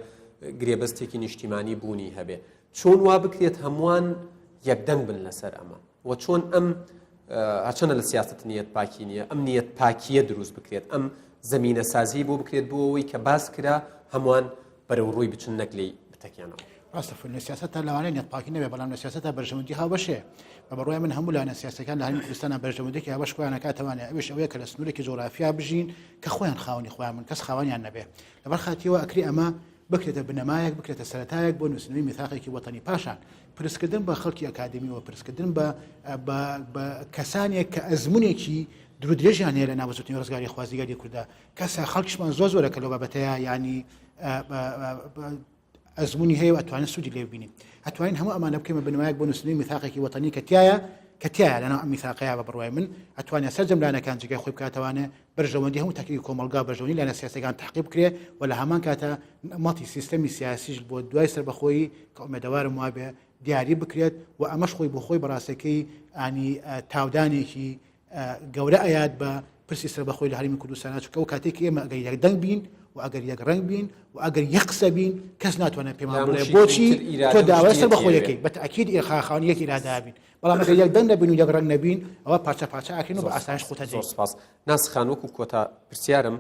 گرێبەستێکی نیشتیمانی بوونی هەبێ چۆن وا بکرێت هەمووان یەکدەنگ بن لەسەر ئەمە و چۆن ئەم هەرچەنە لە سیاست نیەت پاکی نییە ئەم نیەت پاکیە دروست بکرێت ئەم زەمینە سازی بۆ بکرێت بۆ ئەوەی کە باس کرا هەمووان بەرەو ڕووی بچن نەکلی بتەکیانەوە ڕاستە لە سیاستە لەوانەیە نێت پاکی نەبێ بەڵام لە سیاستە بەرژەوەندی هاوبەشێ بە بەڕوای من هەموو لایەنە سیاسەکان لە هەرمی کوردستانە بەرژەوەندێکی هاوبەش خۆیان نەکاتەوانێ ئەویش ئەوەیە کە لە سنوورێکی جۆغرافیا بژین کە خۆیان خاوەنی خۆیان من کەس خاوەنیان نەبێ لەبەر خاتیەوە ئەکری ئەمە بکرێتە بنەمایەک بکرێتە سەرەتایەک بۆ نووسینەوەی میثاقێکی وەتەنی پاشان پرسکردن بە خەڵکی ئەکادمیەوە پرسکردن بە کەسانێک کە ئەزمونێکی درودرێژیان هەیە لە ناوەزوتنی ڕزگاری خوازیگەری کووردا کەسە خەڵکیشمان زۆرە کە لەو بابەتەیە ینی ئەزمونی هەیە و ئەتوانین سوودی لێ ببینین ئەتوانین هەموو ئەمانە بکەمە بنەمایەک بۆ نووسینەوەی میثاقێکی وەتەنی کە تایە لەناو ئەم میثاقەیە بە بڕوای من ئەتوانێت سەرجەم لایەنەکان جگای خۆی بکاتەوانێ بەرژەوەندی هەموو تاکیدی کۆمەلگا بەرژەوەندی لایەنە سیاسیەکان تحقیق بکرێ و لە هەمان کاتە مەڵی سیستەمی سیاسیش بۆ دوای سەربەخۆیی کە ئومێدەوارم وابێ دیاری بکرێت و ئەمەش خۆی بۆ خۆی بەڕاستەکەی ئانی تاودانێکی گەورە ئايات بە پرسی سەر بەخۆی لە هەرمی کوردستان چکە و کاتێک ئێمە ئەگەر یەکدەنگ بین و ئەگەر یەک ڕەنگ بین و ئەگەر یەک قسە بین کەس ناتوانێت پێمان بڵێ بۆچی تۆ داوای سەر بەخۆیەکەی بە تاکید ئێخاخاوان یەک ئیرادا بین بەڵام ئەگەر یەکدەنگ نەبین و یەک ڕەنگ نەبین ئەوە پارچە پارچە ئاکرین و بە ئاسانیش خۆتە زۆر سپاس ناسخان وەکو کۆتا پرسیارم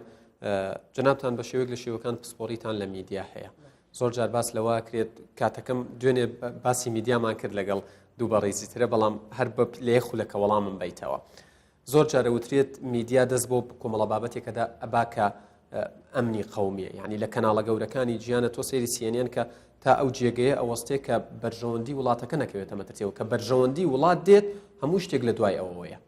جەنابتان بە شێوەیەک لە شێوەکان پسپۆڕیتان لە میدیا هەیە زۆر جار باس لەوە کرێت کاتەکەم دوێنێ باسی میدیامان کرد لەگەڵ دوو بەڕێزیترە بەڵام هەر بە لە خولەکە وەڵامم بیتەوە زۆر جارە وترێت میدیا دەست بۆ کۆمەڵە بابەتێکەدا ئەباکە ئەمنی قەومیە یعنی لە کەناڵە گەورەکانی گیانە تۆ سەیری سیێنێن کە تا ئەو جێگەیە ئەوەستێ کە بەرژەوەندی وڵاتەکە نەکەوێتە مەترسیەوە کە بەرژەوەندی وڵات دێت هەموو شتێک لە دوای ئەوەیە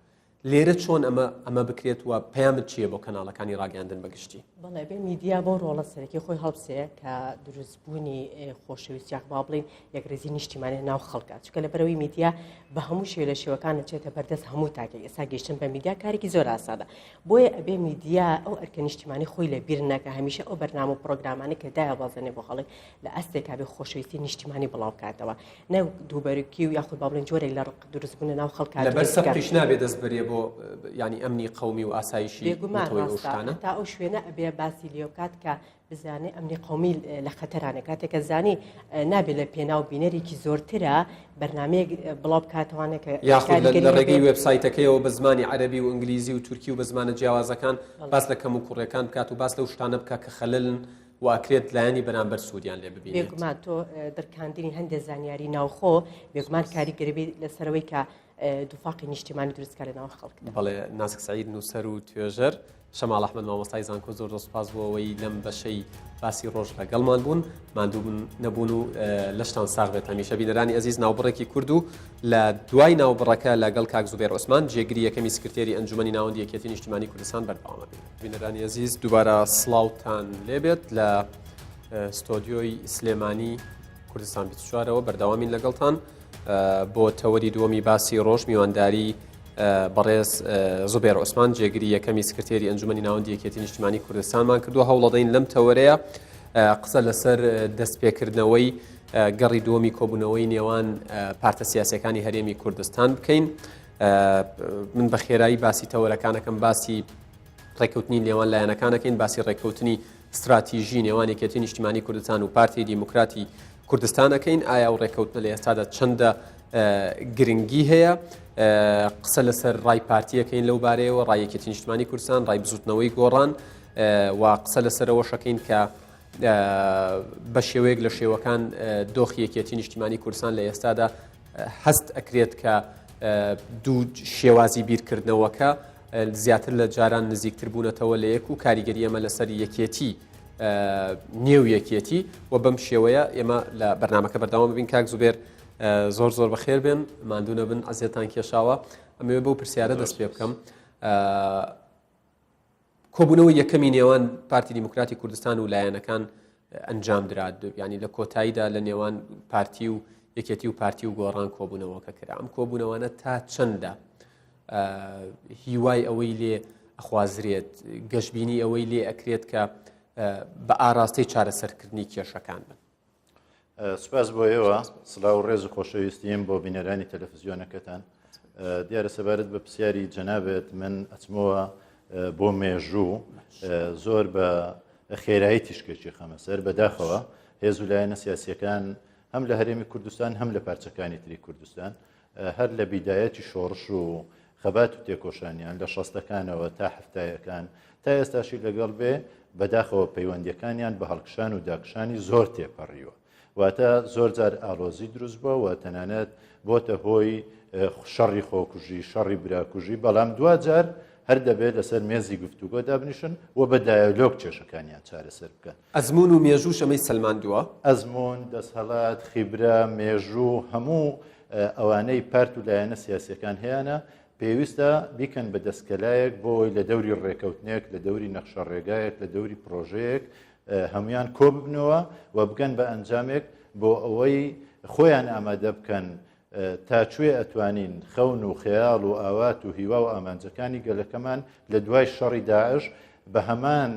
لێرە چۆن ئەمە بکرێت وە پەیامت چییە بۆ کەناڵەکانی ڕاگەاندن بەگشتی بەڵێ بێ میدیا بۆ ڕۆڵە سەرەکی خۆی هەڵبسەیە کە دروستبوونی خۆشەویستیاق با بڵین یەکرێزی نیشتیمانی ناو خەڵکات چکە لە بەرەوەی میدیا بە هەموو شێ لە شێوەکان چێتە بەردەست هەموو تاکە ئێستا گەیشتن بە میدیا کارێکی زۆر ئاسادە بۆیە ئەبێ میدیا ئەو ئەرکە نیشتیمانی خۆی لە بیر نەکە هەمیشە ئەو بەرنامە و پرۆگرامانە کە دایەوازێنێ بۆ خەڵک لە ئەستێکا بێ خۆشەویستی نیشتیمانی بڵاو کاتەوە نە دووبەرکی و یاخود با بڵین جۆرێک لە دروستبوون ناو خەڵکات لەبەر سەپیش نابێت دەست بەرێ بۆ ینی ئەمنی قەومی و ئاسایشی تا ئەو شوێنە ئەبێ باسی لێوکات کە بزانێ ئەمنی قەومی لە خەتەرانە کاتێکە زانی نابێت لە پێناو بینەرێکی زۆرترە بەرنمەیەک بڵاو بکاتوانێت کە یاخود لە ڕێگەی وێبسایتەکەیەوە بە زمانی عەرەبی و ئینگلیزی و تورکی و بە زمانە جیاوازەکان باس لە کەم و کوڕەکان بکات و باس لەو شتانە بکات کە خەلەلن و ئاکرێت لایەنی بەرامبەر سوودیان لێ ببینێت بێگومان تۆ دەرکاندنی هەندێک زانیاری ناوخۆ بێگومان کاریگەری لەسەرەوەی کە دووفاقی نیشتیمانی دروستکە لە ناو خەڵکدا بەڵێ ناسک سعید نووسەر و توێژەر شەماڵ ئەحمەد مامۆستای زانکۆ زۆر سوپاس بۆەوەی لەم بەشەی باسی ڕۆژ لەگەڵمان بوون ماندوو نەبوون و لەشتان ساغ بێت هەمیشە بینەرانی ئەزیز ناوبڕێکی کورد و لە دوای ناوبڕەکە لەگەڵ کاک زوبێر عوسمان جێگیری یەکەمی سکرتێری ئەنجومەنی ناوەندی یەکێتی نیشتیمانی کوردستان بەردەوامە بین بینەرانی ئەزیز دووبارە سڵاوتان لێبێت لە ستۆدیۆی سلێمانی کوردستان 24ەوە بەردەوامین لەگەڵتان بۆ تەوەری دووەمی باسی ڕۆژ میوانداری بەڕێز زوبێر عوسمان جێگیری یەکەمی سکرتێری ئەنجومەنی ناوەندی یەکێتی نیشتیمانی کوردستانمان کردووە هەوڵەدەین لەم تەوەرەیە قسە لەسەر دەستپێکردنەوەی گەڕی دووەمی کۆبوونەوەی نێوان پارتە سیاسیەکانی هەرێمی کوردستان بکەین من بە خێرایی باسی تەوەرەکانەکەم باسی ڕێککەوتنی نێوان لایەنەکانەکەین باسی ڕێککەوتنی استراتیژی نێوان یەکێتی نیشتیمانی کوردستان و پارتی دیموکراتی کوردستانەکەین ئایا و ڕێککەوتنە لە ئێستادا چەندە گرنگی هەیە قسە لەسەر ڕای پارتیەکەین لەو بارەیەوە ڕایەکێتی نیشتیمانی کوردستان ڕای بزوتنەوەی گۆڕان و قسە لەسەرەوە شەکەین کە بە شێوەیەک لە شێوەکان دۆخی یەکێتی نیشتیمانی کوردستان لە ئێستادا هەست ئەکرێت کە دوو شێوازی بیرکردنەوەکە زیاتر لە جاران نزیکتر بوونەتەوە لە یەک و کاریگەری ئەمە لەسەر یەکێتی نێو یەکێتی و بەم شێوەیە ئێمە لە بەرنامەکە بەردەوام ببین کاک زوبێر زۆر بەخێر بێن ماندوو نەبن ئەزیێتان کێشاوە ئەمەوێ بەو پرسیارە دەست پێ بکەم کۆبوونەوەی یەکەمی نێوان پارتی دیموکراتی کوردستان و لایەنەکان ئەنجام درات ینی لە کۆتاییدا لە نێوان پارتی و یەکێتی و پارتی و گۆڕان کۆبوونەوەکە کرا ئەم کۆبوونەوەانە تا چەندە هیوای ئەوەی لێ ئەخوازرێت گەشتبینی ئەوەی لێ ئەکرێت کە بە ئاراستەی چارەسەرکردنی کێشەکان بن سپاس بۆ ئێوە سڵاو و ڕێز و خۆشەویستیم بۆ بینەرانی تەلەڤیزیۆنەکەتان دیارە سەبارەت بە پرسیاری جەنابێت من ئەچمەوە بۆ مێژوو زۆر بە خێرایی تیشکێکی خەمەسەر بەداخەوە هێز و لایەنە سیاسیەکان هەم لە هەرێمی کوردستان هەم لە پارچەکانی تری کوردستان هەر لە بیدایەتی شۆڕش و خەبات و تێکۆشانیان لە شەستەکانەوە تا هەفتایەکان تا ئێستاشی لەگەڵ بێ بەداخەوە پەیوەندیەکانیان بە هەڵکشان و داکشانی زۆر تێپەڕیوە واتە زۆر جار ئالۆزی دروست بووە و تەنانەت بۆتە هۆی شەڕی خۆکوژی شەڕی براکوژی بەڵام دوجار هەر دەبێت لەسەر مێزی گفتوگۆ دابنیشن و بە دایالۆگ کێشەکانیان چارەسەر بکەن ئەزمون و مێژوو شەمەی سەلماندووە ئەزمون دەستهەڵات خیبرا مێژوو هەموو ئەوانەی پارت و لایەنە سیاسیەکان هەیەە پێویستە بیکەن بە دەستکەلایەک بۆی لە دەوری ڕێکەوتنێک لە دەوری نەخشە ڕێگایەک لە دەوری پرۆژەیەک هەمویان کۆ ببنەوە و بگەن بە ئەنجامێک بۆ ئەوەی خۆیان ئامادە بکەن تاچوێ ئەتوانین خەون و خەیاڵ و ئاوات و هیوا و ئامانجەکانی گەلەکەمان لە دوای شەڕی داعش بە هەمان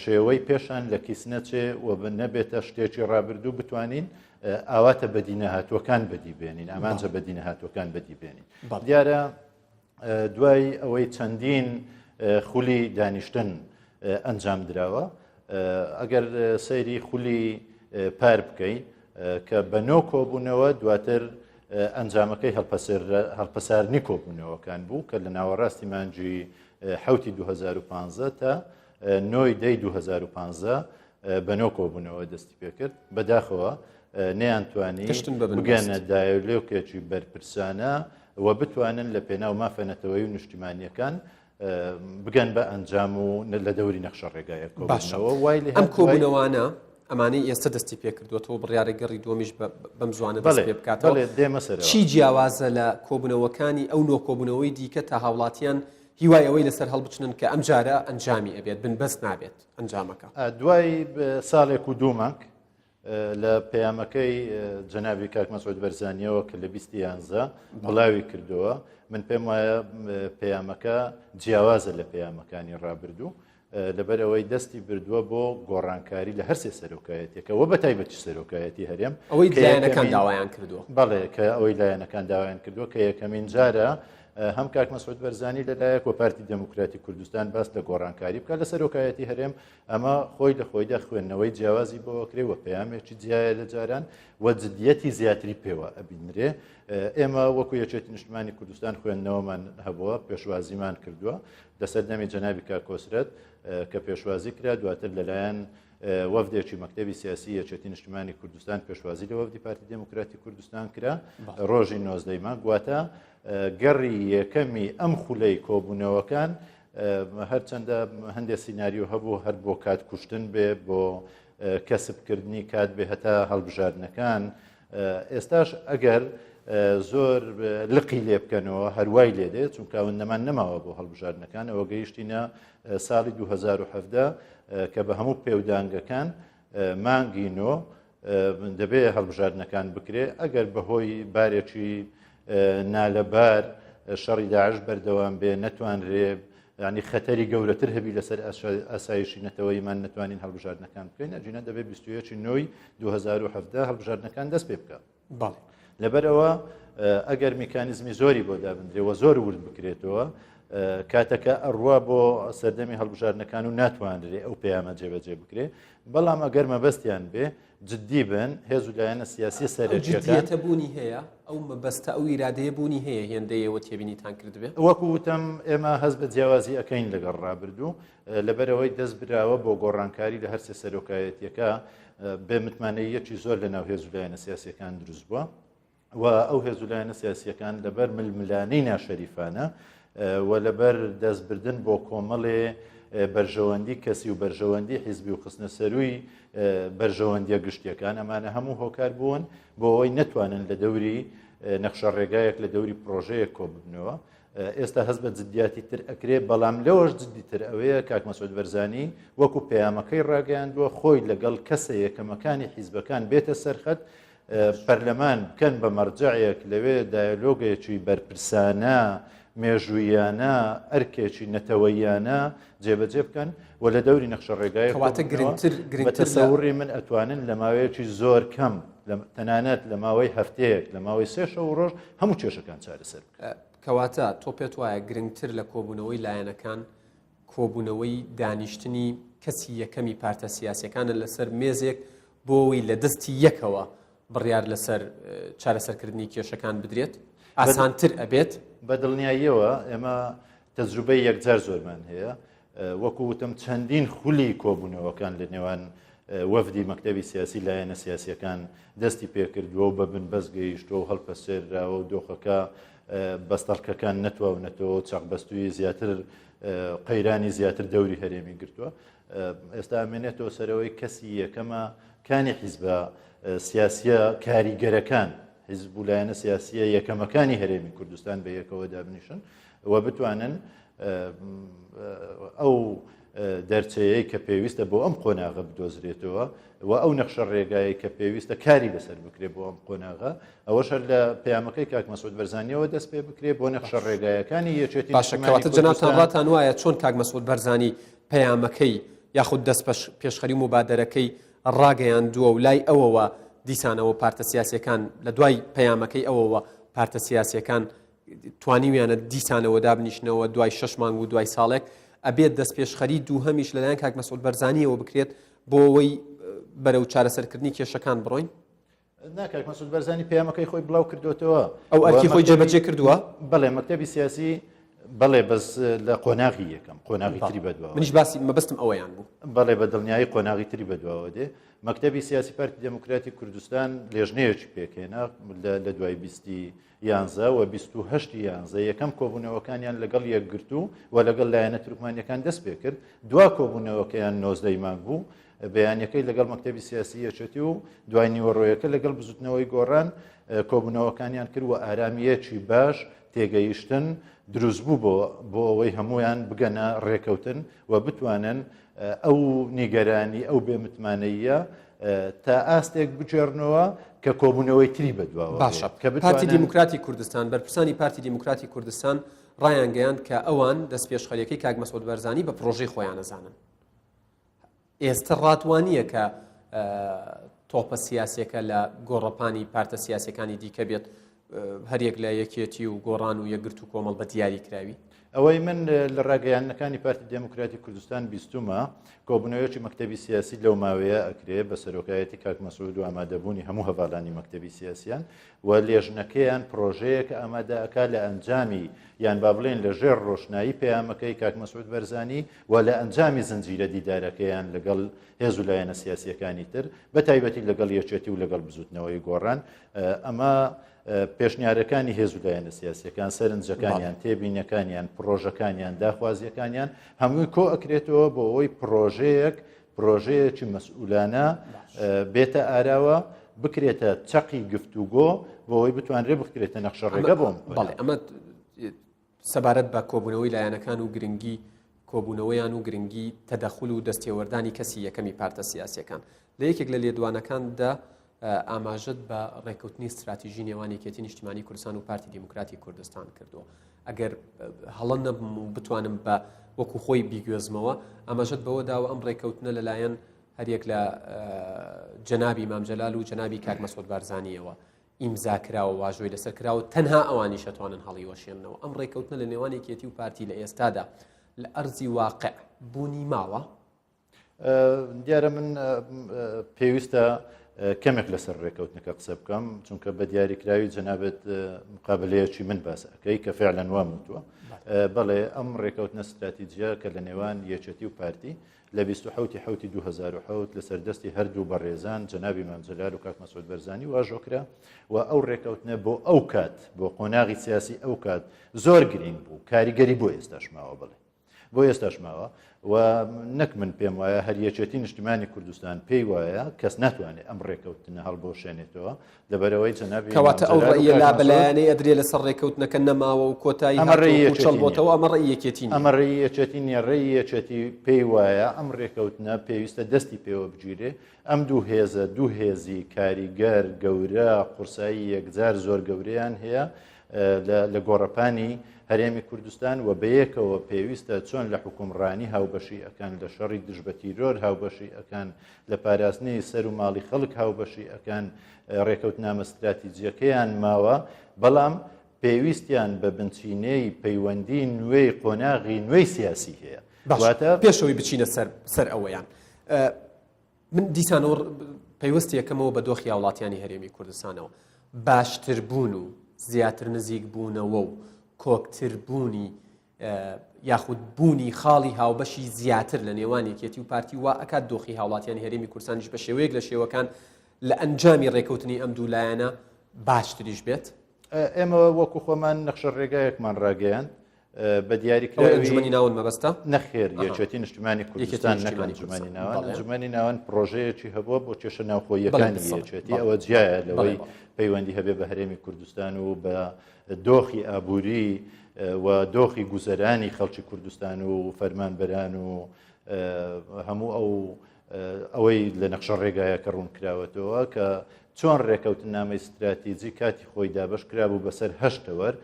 شێوەی پێشان لە کیسنەچێ و نەبێتە شتێکی ڕابردوو بتوانین ئاواتە بەدینە هاتووەکان بەدی بێنین ئامانجە بەدینە هاتووەکان بەدی بێنین دیارە دوای ئەوەی چەندین خولی دانیشتن ئەنجام درراوە ئەگەر سەیری خولی پار بکەین کە بەنۆ کۆبوونەوە دواتر ئەنجامەکەی هەڵپەساردنی کۆبوونەوەکان بوو کە لە ناوەڕاستی مانجی حوتی 2015 تا نۆی دەی 2015 بەنۆ کۆبوونەوە دەستی پێکرد بەداخەوە نەیانتوانی بگەنە دایلۆکێکی بەرپرسانە و بتوانن لە پێناو مافەنەتەوەی و نیشتیمانیەکان بگەن بە ئەنجام و لە دەوری نەخشە ڕێگایە کۆبوونەوە وای ئەم کۆبوونەوانە ئەمانەی ئێستا دەستی پێکردوەوە بڕیارە گەڕی دومیش بەم زوانە دەست پێ بکاتەوە چی جیاوازە لە کۆبوونەوەکانی ئەو نۆ کۆبوونەوەی دیکە تا هاوڵاتیان هیوای ئەوەی لەسەر هەڵبچنن کە ئەم جارە ئەنجامی ئەبێت بنبەست نابێت ئەنجامەکە دوای ساڵێک و دوومانگ لە پەیامەکەی جەنابی کاک مەسعود بەرزانیەوە کە لە 2011 بڵاوی کردووە من پێم وایە پەیامەکە جیاوازە لە پەیامەکانی ڕابردوو لەبەرەوەی دەستی بردووە بۆ گۆڕانکاری لە هەرسێ سەرۆکایەتێکەوە بە تایبەتی سەرۆکایەتی هەرێم ئەوەی لایەنەکان داوایان کردووە بەڵێ کە ئەوەی لایەنەکان داوایان کردووە کە یەکەمین جارە هەم کاک مەسعود بەرزانی لەلایەک و پارتی دموکراتی کوردستان باس لە گۆڕانکاری بکات لە سەرۆکایەتی هەرێم ئەمە خۆی لە خۆیدا خوێندنەوەی جیاوازی بۆ کرێوە پەیامێکی جیایە لە جاران و جدیەتی زیاتری پێوە ئەبینرێ ئێمە وەکو یەکێتی نیشتمانی کوردستان خوێندنەوەمان هەبووە پێشوازیمان کردووە لەسەر دەمی جەنابی کاکۆسرەت کە پێشوازی کرا دواتر لەلایەن وەفدێکی مەکتەبی سیاسی یەکێتی نیشتمانی کوردستان پێشوازی لە وەفدی پارتی دموکراتی کوردستان کرا ڕۆژی 19 مانگ واتە گەڕی یەکەمی ئەم خولەی کۆبوونەوەکان هەرچەندە هەندێک سیناریۆ هەبوو هەر بۆ کات کوشتن بێ بۆ کەسبکردنی کات بێ هەتا هەڵبژاردنەکان ئێستاش ئەگەر زۆر لقی لێ بکەنەوە هەروای لێ دێت چونکە ئەوەندەمان نەماوە بۆ هەڵبژاردنەکان ئەوە گەیشتینە ساڵی 2017 کە بە هەموو پێودانگەکان مانگی نۆ دەبێت هەڵبژاردنەکان بکرێ ئەگەر بەهۆی بارێکی نالەبار شەڕی داعش بەردەوام بێ نەتوانرێ ینی خەتەری گەورەتر هەبی لەسەر ئاسایشی نەتەوەیمان نتوانین هەڵبژاردنەکان بکەین ئەجینە دەبێت 21 نۆی 2017 هەڵبژاردنەکان دەست پێ بکە لەبەرەوە ئەگەر میکانیزمی زۆری بۆ دابدرێەوە زۆر ورد بکرێتەوە کاتەکە ئەڕوا بۆ سەردەمی هەڵبژاردنەکان و ناتوانرێ ئەو پەیامە جێبەجێ بکرێ بەڵام ئەگەر مەبەستیان بێ جددی بن هێز و لایەنە سیاسی سەرەکیەکە بوونی هەیە ئەو مەبەستە ئەو ئیرادەیە بوونی هەیە هێندەیەوە تێبینیتان کردبێ وەکو وتم ئێمە هەست بە جیاوازی ئەەکەین لەگەڵ ڕابردوو لەبەرەوەی دەست براوە بۆ گۆڕانکاری لە هەرسێ سەرۆکایەتیەکە بێ متمانەیەکی زۆر لە ناو هێز و لایەنە سیاسیەکان دروست بووە و ئەو هێز و لایەنە سیاسیەکان لەبەر ململانەی ناشەریفانە و لەبەر دەستبردن بۆ کۆمەڵێ بەرژەوەندی کەسی و بەرژەوەندی حیزبی و خستنە سەروی بەرژەوەندیە گشتیەکان ئەمانە هەموو هۆکار بوون بۆ ئەوەی نەتوانن لە دەوری نەخشە ڕێگایەک لە دەوری پرۆژەیەک کۆببنەوە ئێستا هەست بە جددیاتی تر ئەکرێ بەڵام لەوەش جددیتر ئەوەیە کاک مەسعود بەرزانی وەکو پەیامەکەی ڕاگەیاندووە خۆی لەگەڵ کەسە یەکەمەکانی حیزبەکان بێتە سەرخەت پەرلەمان بکەن بە مەرجەعێک لەوێ دایلۆگێکی بەرپرسانە مێژوویانە ئەرکێکی نەتەوەیانە جێبەجێ بکەن و لە دەوری نەخشە ڕێگایە تەسەوڕی من ئەتوانن لە ماوەیەکی زۆر کەم تەنانەت لە ماوەی هەفتەیەک لە ماوەی سێ شەو ڕۆژ هەموو کێشەکان چارەسەر کەواتە تۆ پێت وایە گرنگتر لە کۆبوونەوەی لایەنەکان کۆبوونەوەی دانیشتنی کەسی یەکەمی پارتە سیاسیەکانە لەسەر مێزێک بۆەوەی لە دەستی یەکەوە بڕیار لەسەر چارەسەرکردنی کێشەکان بدرێت ئاسانتر ئەبێت بە دڵنیاییەوە ئێمە تەجروبەی یەکجار زۆرمان هەیە وەکو وتم چەندین خولی کۆبوونەوەکان لە نێوان وەفدی مەکتەبی سیاسی لایەنە سیاسیەکان دەستی پێکردووە و بە بنبەست گەیشتەوە و هەڵپەسێراوە و دۆخەکە بەستەڵکەکان نەتواونەتەوە چاقبەستووی زیاتر قەیرانی زیاتر دەوری هەرێمی گرتووە ئێستا ئەمێنێتەوە سەرەوەی کەسی یەکەمە کانی حیزبە سیاسیە کاریگەرەکان حیزب و لایەنە سیاسیە یەکەمەکانی هەرێمی کوردستان بە یەکەوە دابنیشن و بتوانن ئەو دەرچەیەی کە پێویستە بۆ ئەم قۆناغە بدۆزرێتەوە و ئەو نەخشە ڕێگایی کە پێویستە کاری لەسەر بکرێت بۆ ئەم قۆناغە ئەوەش لە پەیامەکەی کاک مەسعود بەرزانیەوە دەست پێ بکرێت بۆ نەخشە ڕێگایەکانی یەکێتی باشەکەواتە جەنابتان ڕاتان وایە چۆن کاک مەسعود بەرزانی پەیامەکەی یاخود دەست پێشخەری مبادەرەکەی ڕاگەیاندووە و لای ئەوەوە دیسانەوە پارتە سیاسیەکان لە دوای پەیامەکەی ئەوەوە پارتە سیاسیەکان توانیویانە دیسانەوە دابنیشنەوە دوای 6 مانگ و دوای ساڵێک ئەبێت دەست پێشخەری دوو هەمیش لەلایەن کاک مەسعود بەرزانیەوە بکرێت بۆ ئەوەی بەرەو چارەسەرکردنی کێشەکان بڕۆین. ناکات مەسعود بەرزانی پەیامەکەی خۆی بڵاو کردوتەوە ئەو ئەرکی خۆی جێبەجێ کردووە. بەڵێ مەکتەبی سیاسی بەڵێ بەس لە قۆناغی یەکەم قۆناغی تری بەدووە منیش باسی مەبەستم ئەوەیان بوو. بەڵێ بە دڵنیایی قۆناغی تری بەدووە دێ مەکتەبی سیاسی پارتی دموکراتی کوردستان لێژنەیەکی پێکێنا لە دوای 2011 و 28 یەکەم کۆبوونەوەکانیان لەگەڵ یەکگرتو و لەگەڵ لایەنە تورکمانیەکان دەست پێ کرد دوا کۆبوونەوەکەیان 19 مانگ بوو بەیانەکەی لەگەڵ مەکتەبی سیاسی یەکێتی و دوای نیوەڕۆیەکە لەگەڵ بزوتنەوەی گۆڕان کۆبوونەوەکانیان کرد و ئارامیەکی باش تێگەیشتن دروست بوو بۆ ئەوەی هەمویان بگەنە ڕێکەوتن و بتوانن ئەو نیگەرانی ئەو بێمتمانەیە تا ئاستێک بجێڕنەوە کە کۆبوونەوەی تری بەدواوە باشە پارتی دیموکراتی کوردستان بەرپرسانی پارتی دیموکراتی کوردستان ڕایان گەیاند کە ئەوان دەست پێشخەریەکەی کاک مەسعود بەرزانی بە پرۆژەی خۆیان نەزانن. ئێستا ڕاتوانیە کە تۆپە سیاسیەکە لە گۆڕەپانی پارتە سیاسیەکانی دیکە بێت هەرێک لە یەکێتی و گۆڕان و یەکگرت و کۆمەڵ بە دیاری کراوی. ئەوەی من لە ڕاگەیانەکانی پارتی دموکراتی کوردستان بیستمە کۆبوونەوەیەکی مەکتەبی سیاسی لەو ماوەیە ئەکرێ بە سەرۆکایەتی کاک مەسعود و ئامادەبوونی هەموو هەڤاڵانی مەکتەبی سیاسیان و لێژنەکەیان پرۆژەیەک ئامادەکە لە ئەنجامی یان با بڵێن لە ژێر ڕۆشنایی پەیامەکەی کاک مەسعود بەرزانی و لە ئەنجامی زنجیرە دیدارەکەیان لەگەڵ هێز و لایەنە سیاسیەکانی تر بە تایبەتی لەگەڵ یەکێتی و لەگەڵ بزوتنەوەی گۆڕان ئەمە پێشنیارەکانی هێز و لایەنە سیاسیەکان سەرنجەکانیان تێبینەکانیان پرۆژەکانیان داخوازیەکانیان هەمووی کۆ ئەکرێتەوە بۆ ئەوەی پرۆژەیەکی مەسئولانە بێتە ئاراوە بکرێتە چەقی گفتوگۆ بۆ ئەوەی بتوانرێ بکرێتە نەخشە ڕێگە بۆم. بەڵێ ئەمە سەبارەت بە کۆبوونەوەی لایەنەکان و گرنگی کۆبوونەوەیان و گرنگی تەدەخول و دەستێوەردانی کەسی یەکەمی پارتە سیاسیەکان لە یەکێک لە لێدوانەکاندا ئاماژەت بە ڕێکەوتنی استراتیژی نێوان یەکێتی نیشتیمانی کوردستان و پارتی دیموکراتی کوردستان کردووە. ئەگەر هەڵە نەبم و بتوانم بە وەکو خۆی بیگوێزمەوە ئاماژەت بەوە داوە ئەم ڕێکەوتنە لەلایەن هەرێک لە جەنابی مام جەلال و جەنابی کاک مەسعود بارزانیەوە ئیمزاکراوە واژۆی لەسەر کراوە تەنها ئەوانی شەتوانن هەڵی وەشێننەوە. ئەم ڕێکەوتنە لە نێوان یەکێتی و پارتی لە ئێستادا لە ئەرزی واقع بوونی ماوە. دیارە من پێویستە کەمێک لەسەر ڕێکەوتنەکە قسە بکەم چونکە بە دیاریکراوی جەنابێت مقابلەیەکی من باسەکەی کە فعلا وام وتووە. بەڵێ ئەم ڕێکەوتنە استراتیجیە کە لە نێوان یەکێتی و پارتی لە 27 لە سەردەستی هەردوو بەڕێزان جەنابی مام جەلال و کاک مەسعود بەرزانی واژۆکرا و ئەو ڕێکەوتنە بۆ ئەو کات بۆ قۆناغی سیاسی ئەو کات زۆر گرنگ بوو کاریگەری بۆ ئێستاش ماوە بڵێ بۆ ئێستاش ماوە و نەک من پێم وایە هەر یەکێتی نیشتیمانی کوردستان پێی وایە کەس ناتوانێت ئەم ڕێکەوتنە هەڵبۆشێنێتەوە لەبەرەوەی جەنابی کەواتە ئەو ڕێیە لا بەلایەنەی ئەدرێ لەسەر ڕێکەوتنەکە نەماوە و کۆتایی چەڵبۆتەوە ئەمە ڕێی یەکێتی ئەمە ڕێی یەکێتی نیە ڕێی یەکێتی پێی وایە ئەم ڕێکەوتنە پێویستە دەستی پێوە بگیرێ ئەم دوو هێزی کاریگەر گەورە قورسایی یەکجار زۆر گەورەیان هەیە لە گۆڕەپانی هەرێمی کوردستان و بەیەکەوە پێویستە چۆن لە حکومڕانی هاوبەشی ئەکەن لە شەڕی دژ بە تیرۆر هاوبەشی ئەکەن لە پاراستنی سەر و ماڵی خەڵک هاوبەشی ئەکەن ڕێکەوتنامە استراتیجیەکەیان ماوە بەڵام پێویستیان بە بنچینەی پەیوەندی نوێی قۆناغی نوێی سیاسی هەیە. پێشەوەی بچینە سەر ئەوەیان من دیسانەوە پەیوەستی یەکەمەوە بە دۆخی وڵاتیانی هەرێمی کوردستانەوە باشتر بوون و زیاتر نزیک بوونەوە و کۆکتربوونی یاخود بوونی خاڵی هاوبەشی زیاتر لە نێوان یەکێتی و پارتی وا ئەکات دۆخی هاوڵاتیانی هەرێمی کوردستانیش بە شێوەیەک لە شێوەکان لە ئەنجامی ڕێکەوتنی ئەم دوو لایەنە باشتریش بێت. ئێمە وەکو خۆمان نەخشە ڕێگایەکمان ڕاگەیان بە دیاریکراوی ئەنجومەنی ناون مەبەستە نەخێر یەکێتی نیشتیمانی کوردستان نەکەن ئەنجومەنی ناون ئەنجومەنی ناون پرۆژەیەکی هەبووە بۆ کێشە ناوخۆییەکانی یەکێتی ئەوە جیایە لەوەی پەیوەندی هەبێ بە هەرێمی کوردستان و بە دۆخی ئابووری و دۆخی گوزەرانی خەڵکی کوردستان و فەرمانبەران و هەموو ئەوەی لە نەخشە ڕێگایە کە ڕوون کراوەتەوە کە چۆن ڕێکەوتنامەی استراتیجی کاتی خۆی دابش کرابوو بەسەر 8 تەوەر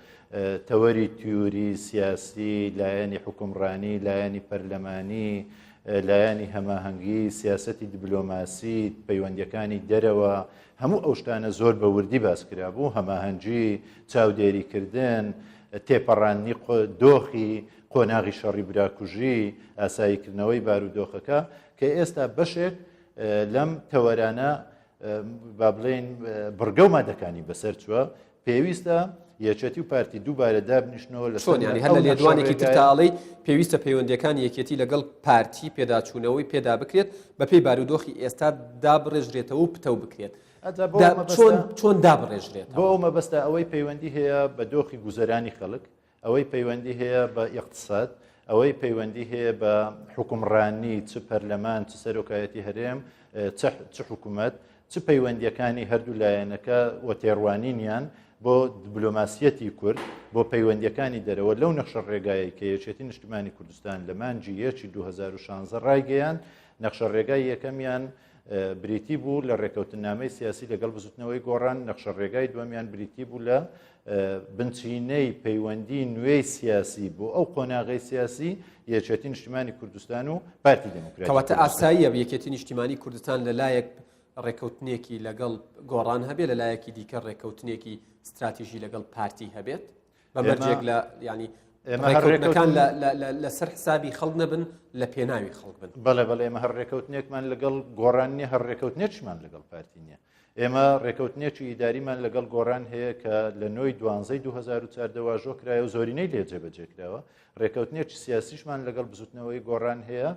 تەوەری تیوری سیاسی لایەنی حکومڕانی لایەنی پەرلەمانی لایەنی هەماهەنگی سیاسەتی دیبلۆماسی پەیوەندیەکانی دەرەوە هەموو ئەو شتانە زۆر بە وردی باسکرا بوو هەماهەنگی چاودێریکردن تێپەڕانی دۆخی قۆناغی شەڕی براکوژی ئاساییکردنەوەی بارودۆخەکە کە ئێستا بەشێک لەم تەوەرانە با بڵێن بڕگە و مادەکانی بەسەر چووە پێویستە یەکێتی و پارتی دووبارە دابنیشنەوە لە چۆنیانی هەر لە لێدوانێکی ترتاڵی پێویستە پەیوەندیەکانی یەکێتی لەگەڵ پارتی پێداچوونەوەی پێدا بکرێت بەپێی بارودۆخی ئێستا دابڕێژرێتەوە و پتەو بکرێت چۆن دابڕێژرێت بۆ ئەو مەبەستە ئەوەی پەیوەندی هەیە بە دۆخی گوزەرانی خەڵک ئەوەی پەیوەندی هەیە بە ئیقتصاد ئەوەی پەیوەندی هەیە بە حکومڕانی چ پەرلەمان چ سەرۆکایەتی هەرێم چ حکوومەت چ پەیوەندیەکانی هەردوو لایەنەکە و تێڕوانینیان بۆ دیبلۆماسیەتی کورد بۆ پەیوەندیەکانی دەرەوە لەو نەخشە ڕێگایە کە یەکێتی نیشتیمانی کوردستان لە مانجی 2016 ڕایگەیان نەخشە ڕێگای یەکەمیان بریتی بوو لە ڕێکەوتنامەی سیاسی لەگەڵ بزوتنەوەی گۆڕان نەخشە ڕێگای دووەمیان بریتی بوو لە بنچینەی پەیوەندی نوێی سیاسی بۆ ئەو قۆناغی سیاسی یەکێتی نیشتیمانی کوردستان و پارتی دموکراتی کەواتە ئاساییە یەکێتی نیشتیمانی کوردستان لەلایەک ڕێکەوتنێکی لەگەڵ گۆڕان هەبێت لەلایەکی دیکە ڕێکەوتنێکی استراتیژی لەگەڵ پارتی هەبێت بەمەرجێک لە ینی ڕێکەوتنەکان لەسەر حسابی خەڵک نەبن لە پێناوی خەڵک بن بەڵێ ئێمە هەر ڕێکەوتنێکمان لەگەڵ گۆڕان نیە هەر ڕێکەوتنێکمان لەگەڵ پارتی نییە ئێمە ڕێکەوتنێکی ئیداریمان لەگەڵ گۆڕان هەیە کە لە نۆی 2014 واژۆ کرایە و زۆرینەی لێ جێبەجێکراوە ڕێکەوتنێکی سیاسیشمان لەگەڵ بزوتنەوەی گۆڕان هەیە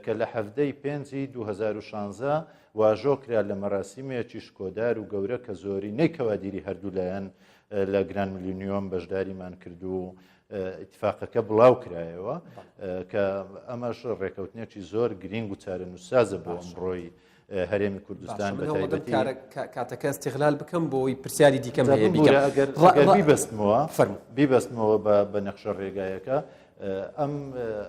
کە لە هەفتەی 5 2016 واژۆ کرا لە مەراسیمێکی شکۆدار و گەورە کە زۆرینەی کەوادیری هەردوو لایەن لە گران میلیۆنیۆم بەشداریمان کرد و اتفاقەکە بڵاو کرایەوە کە ئەمەش ڕێکەوتنێکی زۆر گرنگ و چارەنووسسازە بۆ ئەمڕۆی هەرێمی کوردستان بە تایبەتی کاتەکە استیغلال بکەم بۆی پرسیاری دیکەم بیبەستمەوە بە نەخشە ڕێگایەکە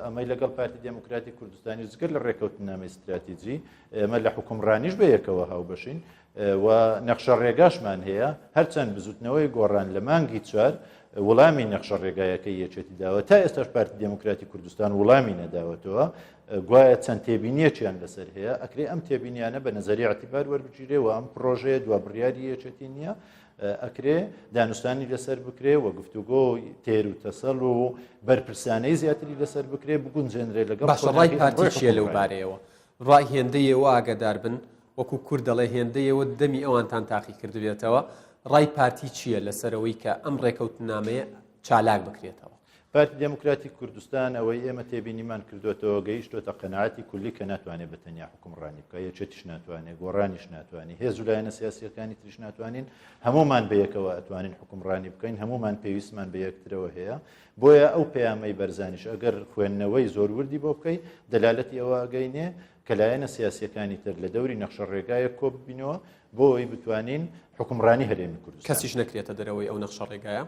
ئەمەی لەگەڵ پارتی دموکراتی کوردستانی زگەر لە ڕێکەوتنامەی استراتیجی ئێمە لە حکومڕانیش بە یەکەوە هاوبەشین و نەخشە ڕێگاشمان هەیە هەرچەند بزوتنەوەی گۆڕان لە مانگی 4 وڵامی نەخشە ڕێگایەکەی یەکێتی داوە تا ئێستاش پارتی دموکراتی کوردستان وڵامی نەداوەتەوە گوایە چەند تێبینیەکیان لەسەر هەیە ئەکرێ ئەم تێبینیانە بە نەزەری اعتیبار وەربگیرێ و ئەم پرۆژەیە دوا بڕیاری یەکێتی نییە ئەکرێ دانوستانی لەسەر بکرێ و گفتوگۆ تێر و تەسەڵ و بەرپرسانەی زیاتری لەسەر بکرێ بگونجێنرێ لەگەڵ ڕای پارتی چیە لەو بارەیەوە ڕای هێندەیەوە ئاگادار بن وەکو کورد دەڵێ هێندەیەوە دەمی ئەوانتان تاقی کردبێتەوە ڕای پارتی چییە لەسەرەوەی کە ئەم ڕێکەوتنامەیە چالاک بکرێتەوە پارتی دموکراتی کوردستان ئەوەی ئێمە تێبینیمان کردوێتەوە گەیشتۆتە قەناعەتی کولی کە ناتوانێت بەتەنیا حکومڕانی بکە یەکێتیش ناتوانێت گۆڕانیش ناتوانێت هێز و لایەنە سیاسیەکانی تریش ناتوانین هەمومان بەیەکەوە ئەتوانین حکومڕانی بکەین هەمومان پێویستمان بە یەکترەوە هەیە بۆیە ئەو پەیامەی بەرزانیش ئەگەر خوێندنەوەی زۆر وردی بۆ بکەیت دەلالەتی ئەوە ئەگەینێ کە لایەنە سیاسیەکانی تر لە دەوری نەخشە ڕێگایە کۆ ببینەوە بۆ ئەوی بتوانین حکومڕانی هەرێمی کوردستان کەسیش نەکرێتە دەرەوەی ئەو نەخشە ڕێگایە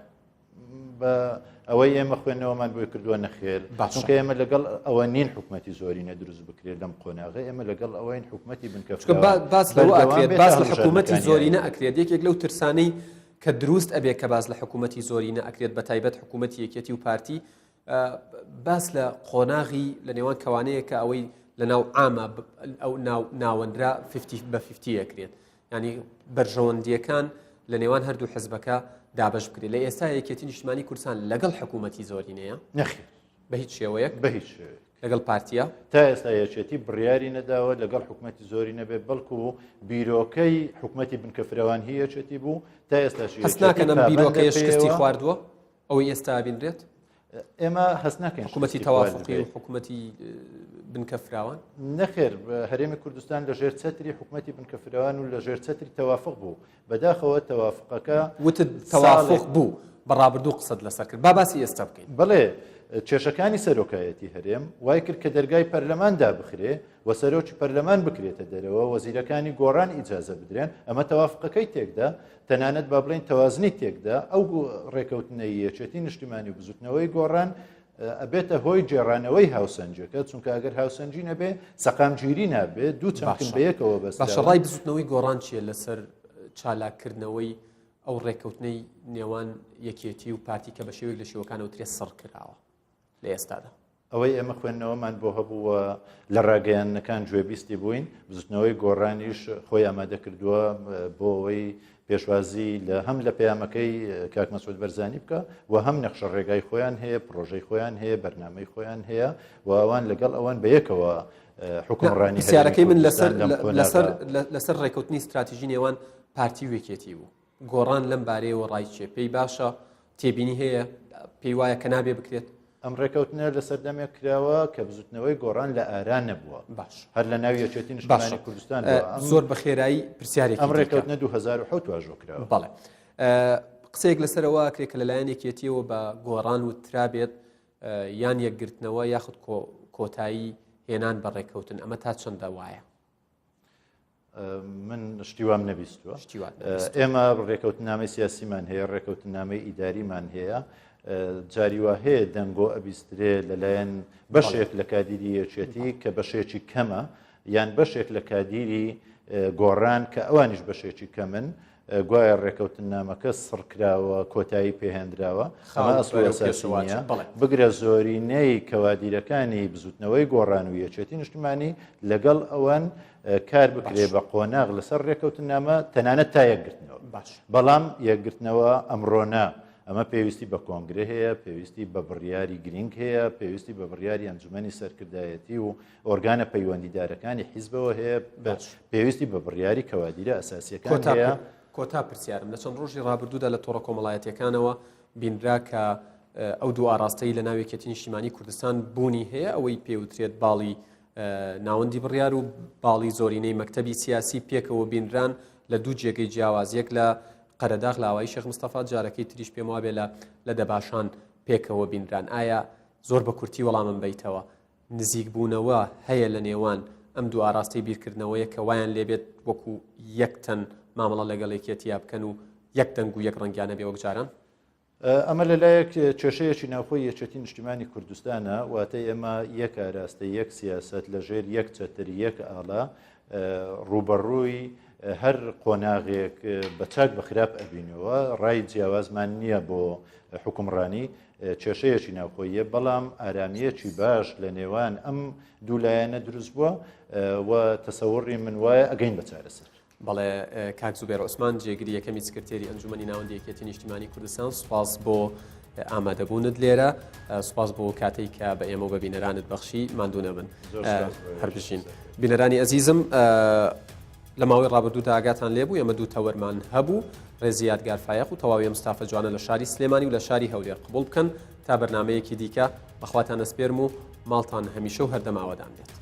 بە ئەوەی ئێمە خوێندنەوەمان بۆی کردووە نەخێر چونکە ئێمە لەگەڵ ئەوە نین حکومەتی زۆرینە دروست بکرێت لەم قۆناغی ئێمە لەگەڵ ئەوەین حکومەتی بنکەفرەوە باس لەوە ئەکرێت باس لە حکومەتی زۆرینە ئەکرێت یەکێک لەو ترسانەی کە دروست ئەبێت کە باس لە حکومەتی زۆرینە ئەکرێت بە تایبەت حکومەتی یەکێتی و پارتی باس لە قۆناغی لە نێوان کەوانەیە کە ئەوەی لە ناو ئامە ئەو ناوەندرا 50 بە 50 ئەکرێت ینی بەرژەوەندیەکان لە نێوان هەردوو حزبەکە دابش بکرێت لە ئێستا یەکێتی نیشتیمانی کوردستان لەگەڵ حکوومەتی زۆرینەیە نەخێر بە هیچ شێوەیەک بە هیچ شێوەیەک لەگەڵ پارتیە تا ئێستا یەکێتی بڕیاری نەداوە لەگەڵ حکومەتی زۆری نەبێت بەڵکو و بیرۆکەی حکومەتی بنکەفرەوان هی یەکێتی بوو تا ئێستاش هەست ناکەن ئەم بیرۆکەیە شکستی خواردووە ئەوەی ئێستا بینرێت ئێمە هەست ناکەین حکومەتی تەوافقی و حکومەتی بنکەفراوان نەخێر هەرێمی کوردستان لە ژێر چەتری حکومەتی بنکەفراوان و لە ژێر چەتری تەوافق بوو بەداخەوە تەوافقەکە وتت تەوافق بوو بەڕابردوو قسەت لەسەر کرد با باسی ئێستا بکەین بڵێ کێشەکانی سەرۆکایەتی هەرێم وای کرد کە دەرگای پەرلەماندا بخرێ و سەرۆکی پەرلەمان بکرێتە دەرەوە وەزیرەکانی گۆڕان ئیجازە بدرێن ئەمە تەوافقەکەی تێکدا تەنانەت با بڵێن تەوازنی تێکدا ئەو ڕێکەوتنەی یەکێتی نیشتیمانی و بزوتنەوەی گۆڕان ئەبێتە هۆی جێڕانەوەی هاوسەنجەکە چونکە ئەگەر هاوسەنجی نەبێ سەقامگیری نابێت دوو چەمکن بەیەکەوە بەس باشە ڕای بزوتنەوەی گۆڕان چیە لەسەر چالاکردنەوەی ئەو ڕێکەوتنەی نێوان یەکێتی و پارتی کە بە شێوەیەک لە شێوەکانەوە ترێ سڕ کراوە لە ئێستادا ئەوەی ئێمە خوێندنەوەمان بۆ هەبووە لە ڕاگەیانەکان گوێبیستی بووین بزوتنەوەی گۆڕانیش خۆی ئامادە کردووە بۆ ئەوەی پێشوازی لە هەم لە پەیامەکەی کاک مەسعود بەرزانی بکە و هەم نەخشە ڕێگای خۆیان هەیە پرۆژەی خۆیان هەیە بەرنامەی خۆیان هەیە و ئەوان لەگەڵ ئەوان بەیەکەوە حکومڕانی پرسیارەکەی من لەسەر ڕێکەوتنی استراتیژی نێوان پارتی وێکێتی بوو گۆڕان لەم بارەیەوە ڕایچێ پێی باشە تێبینی هەیە پێی وایە کە نابێ بکرێت ئەم ڕێکەوتنە لە سەردەمێک کراوە کە بزوتنەوەی گۆڕان لە ئاران نەبووە باش هەر لە ناوی یەکێتی نیشتیمانی کوردستان زۆر بە خێرایی پرسیارێکی ئەم ڕێکەوتنە 2007 واژۆ کراوە بەڵێ قسەیەک لەسەرەوە کرێت کە لەلایەن یەکێتیەوە بە گۆڕان و ترابێت یان یەکگرتنەوە یاخود کۆتایی هێنان بە ڕێکەوتن ئەمە تا چەندە وایە من شتیوام نەبیستووە ئێمە ڕێکەوتنامەی سیاسیمان هەیە ڕێکەوتنامەی ئیداریمان هەیە جاریوا هەیە دەنگۆ ئەبیسترێ لەلایەن بەشێک لە کادیری یەکێتی کە بەشێکی کەمە یان بەشێک لە کادیری گۆڕان کە ئەوانیش بەشێکی کەمن گوایە ڕێکەوتنامەکە سڕکراوە کۆتایی پێهێنراوە ئەمە ئەسڵ ئەساسیە بگرە زۆرینەی کەوادیرەکانی بزوتنەوەی گۆڕان و یەکێتی نیشتیمانی لەگەڵ ئەوان کار بکرێ بە قۆناغ لەسەر ڕێکەوتنامە تەنانەت تا یەکگرتنەوە بەڵام یەکگرتنەوە ئەمڕۆنا ئەمە پێویستی بە کۆنگرە هەیە پێویستی بە بڕیاری گرنگ هەیە پێویستی بە بڕیاری ئەنجومەنی سەرکردایەتی و ئۆرگانە پەیوەندیدارەکانی حیزبەوە هەیە پێویستی بە بڕیاری کەوادیرە ئەساسیەکان هەیە کۆتا پرسیارم لە چەند ڕۆژی ڕابردوودا لە تۆڕە کۆمەڵایەتیەکانەوە بینرا کە ئەو دوو ئاراستەی لە ناوێکێتی نیشتیمانی کوردستان بوونی هەیە ئەوەی پێوترێت باڵی ناوەندی بڕیار و باڵی زۆرینەی مەکتەبی سیاسی پێکەوە بینران لە دوو جێگەی جیاوازیەک لە قەرەداغ لاوایی شێخ مستەفا جارەکەی تریش پێم وابێ لە دەباشان پێکەوە بینران ئایا زۆر بە کورتی وەڵامم بیتەوە نزیک بوونەوە هەیە لە نێوان ئەم دوو ئاراستەی بیرکردنەوەیە کە وایان لێبێت وەکو یەکتەن مامەڵە لەگەڵێکێتیا بکەن و یەک دەنگ و یەک ڕەنگیانە بێ وەک جاران ئەمە لەلایەک کێشەیەکی ناوخۆی یەکێتی نیشتیمانی کوردستانە واتە ئێمە یەک ئاراستە یەک سیاست لەژێر یەک چەتر یەک ئاڵا ڕوبەڕووی هەر قۆناغێک بە چاک بە خراپ ئەبینەوە ڕای جیاوازمان نییە بۆ حکومڕانی کێشەیەکی ناوخۆیە بەڵام ئارامیەکی باش لە نێوان ئەم دوولایەنە دروست بووە و تەسەوڕی من وایە ئەگەین بە چارەسەر بەڵێ کاک زوبێر عوسمان جێگیری یەکەمی سکرتێری ئەنجومەنی ناوەندی یەکێتی نیشتیمانی کوردستان سوپاس بۆ ئامادەبوونت لێرە سوپاس بۆ کاتێک کە بە ئێمە و بە بینەرانت بەخشی ماندوو نەبن هەربژین بینەرانی ئەزیزم لە ماوەی ڕابردوودا ئاگاتان لێبوو ئێمە دوو تەوەرمان هەبوو ڕێزی یادگار فایق و تەواوی مستافە جوانە لە شاری سلێمانی و لە شاری هەولێر قبول بکەن تا بەرنامەیەکی دیکە بەخواتان ئەسپێرم و ماڵتان هەمیشە و هەردەماوەدان بێت.